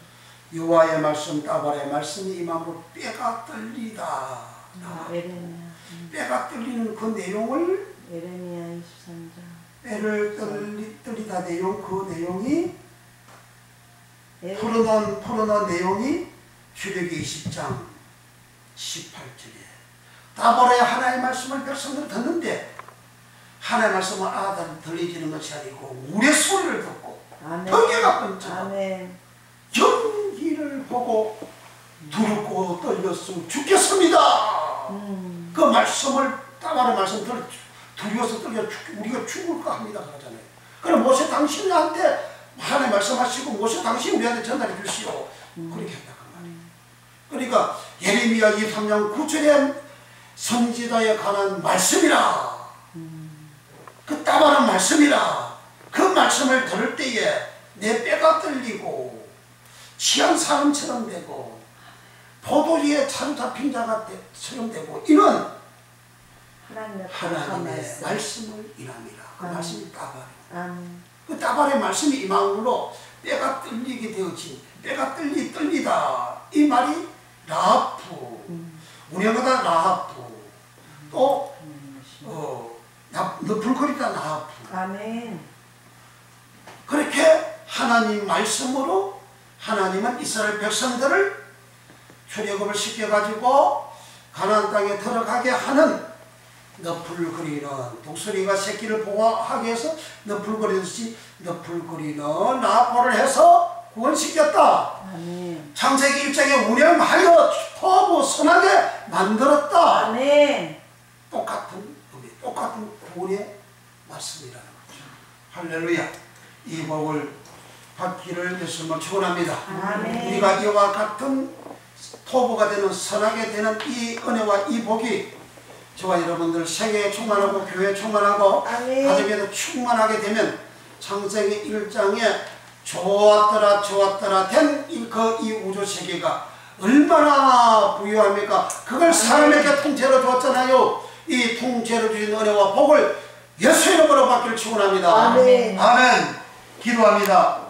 여호와의 말씀 따발의 말씀이 임함으로 뼈가 떨리다. 에레미야. 뼈가 떨리는 그 내용을, 에레미야 23장. 뼈를 떨리다 내용, 그 내용이 풀어놓은 내용이 출애굽기 20장 18절에 따발의 하나의 말씀을 백성들이 듣는데 하나의 말씀은 아들 들리지는 것이 아니고 우리의 소리를 듣고 번개가 번쩍 연기를 보고 두렵고 떨렸으면 죽겠습니다. 그 말씀을 따발의 말씀 두려워서 떨려 우리가 죽을까 합니다 그러잖아요. 그럼 모세 당신이 나한테 하나님 말씀하시고 모세 당신이 우리한테 전달해 주시오. 그렇게 했다 그 말이에요. 그러니까 예레미야 23장 9절에 선지자에 관한 말씀이라, 그 따발은 말씀이라, 그 말씀을 들을 때에 내 뼈가 떨리고 취한 사람처럼 되고 포도주에 사로잡힌 자처럼 되고, 이는 하나님의 말씀을 인함이라. 그 말씀이 따발이에요. 그 따발의 말씀이 임함으로 뼈가 떨리게 되어진, 뼈가 떨리다 이 말이 라하프, 운행하다 라하프, 또 너풀거리다 라하프. 아멘. 그렇게 하나님 말씀으로 하나님은 이스라엘 백성들을 출애굽을 시켜가지고 가나안 땅에 들어가게 하는 너풀거리는, 독수리가 새끼를 보호하기 위해서 너풀거리듯이 너풀거리는 라합을 해서 구원시켰다. 아멘. 창세기 1장에 운영하여 토부 선하게 만들었다. 아멘. 똑같은 구원의 말씀이라는 거죠. 할렐루야. 이 복을 받기를 예수님을 축원합니다. 아멘. 우리가 이와 같은 토부가 되는, 선하게 되는 이 은혜와 이 복이 저와 여러분들 생애에 충만하고 교회에 충만하고 가정에도 충만하게 되면 창세기 1장에 좋았더라 된 이 우주 세계가 얼마나 부유합니까? 그걸 사람에게 통째로 줬잖아요. 이 통째로 주신 은혜와 복을 예수 이름으로 받기를 축원합니다. 아멘. 아멘. 기도합니다.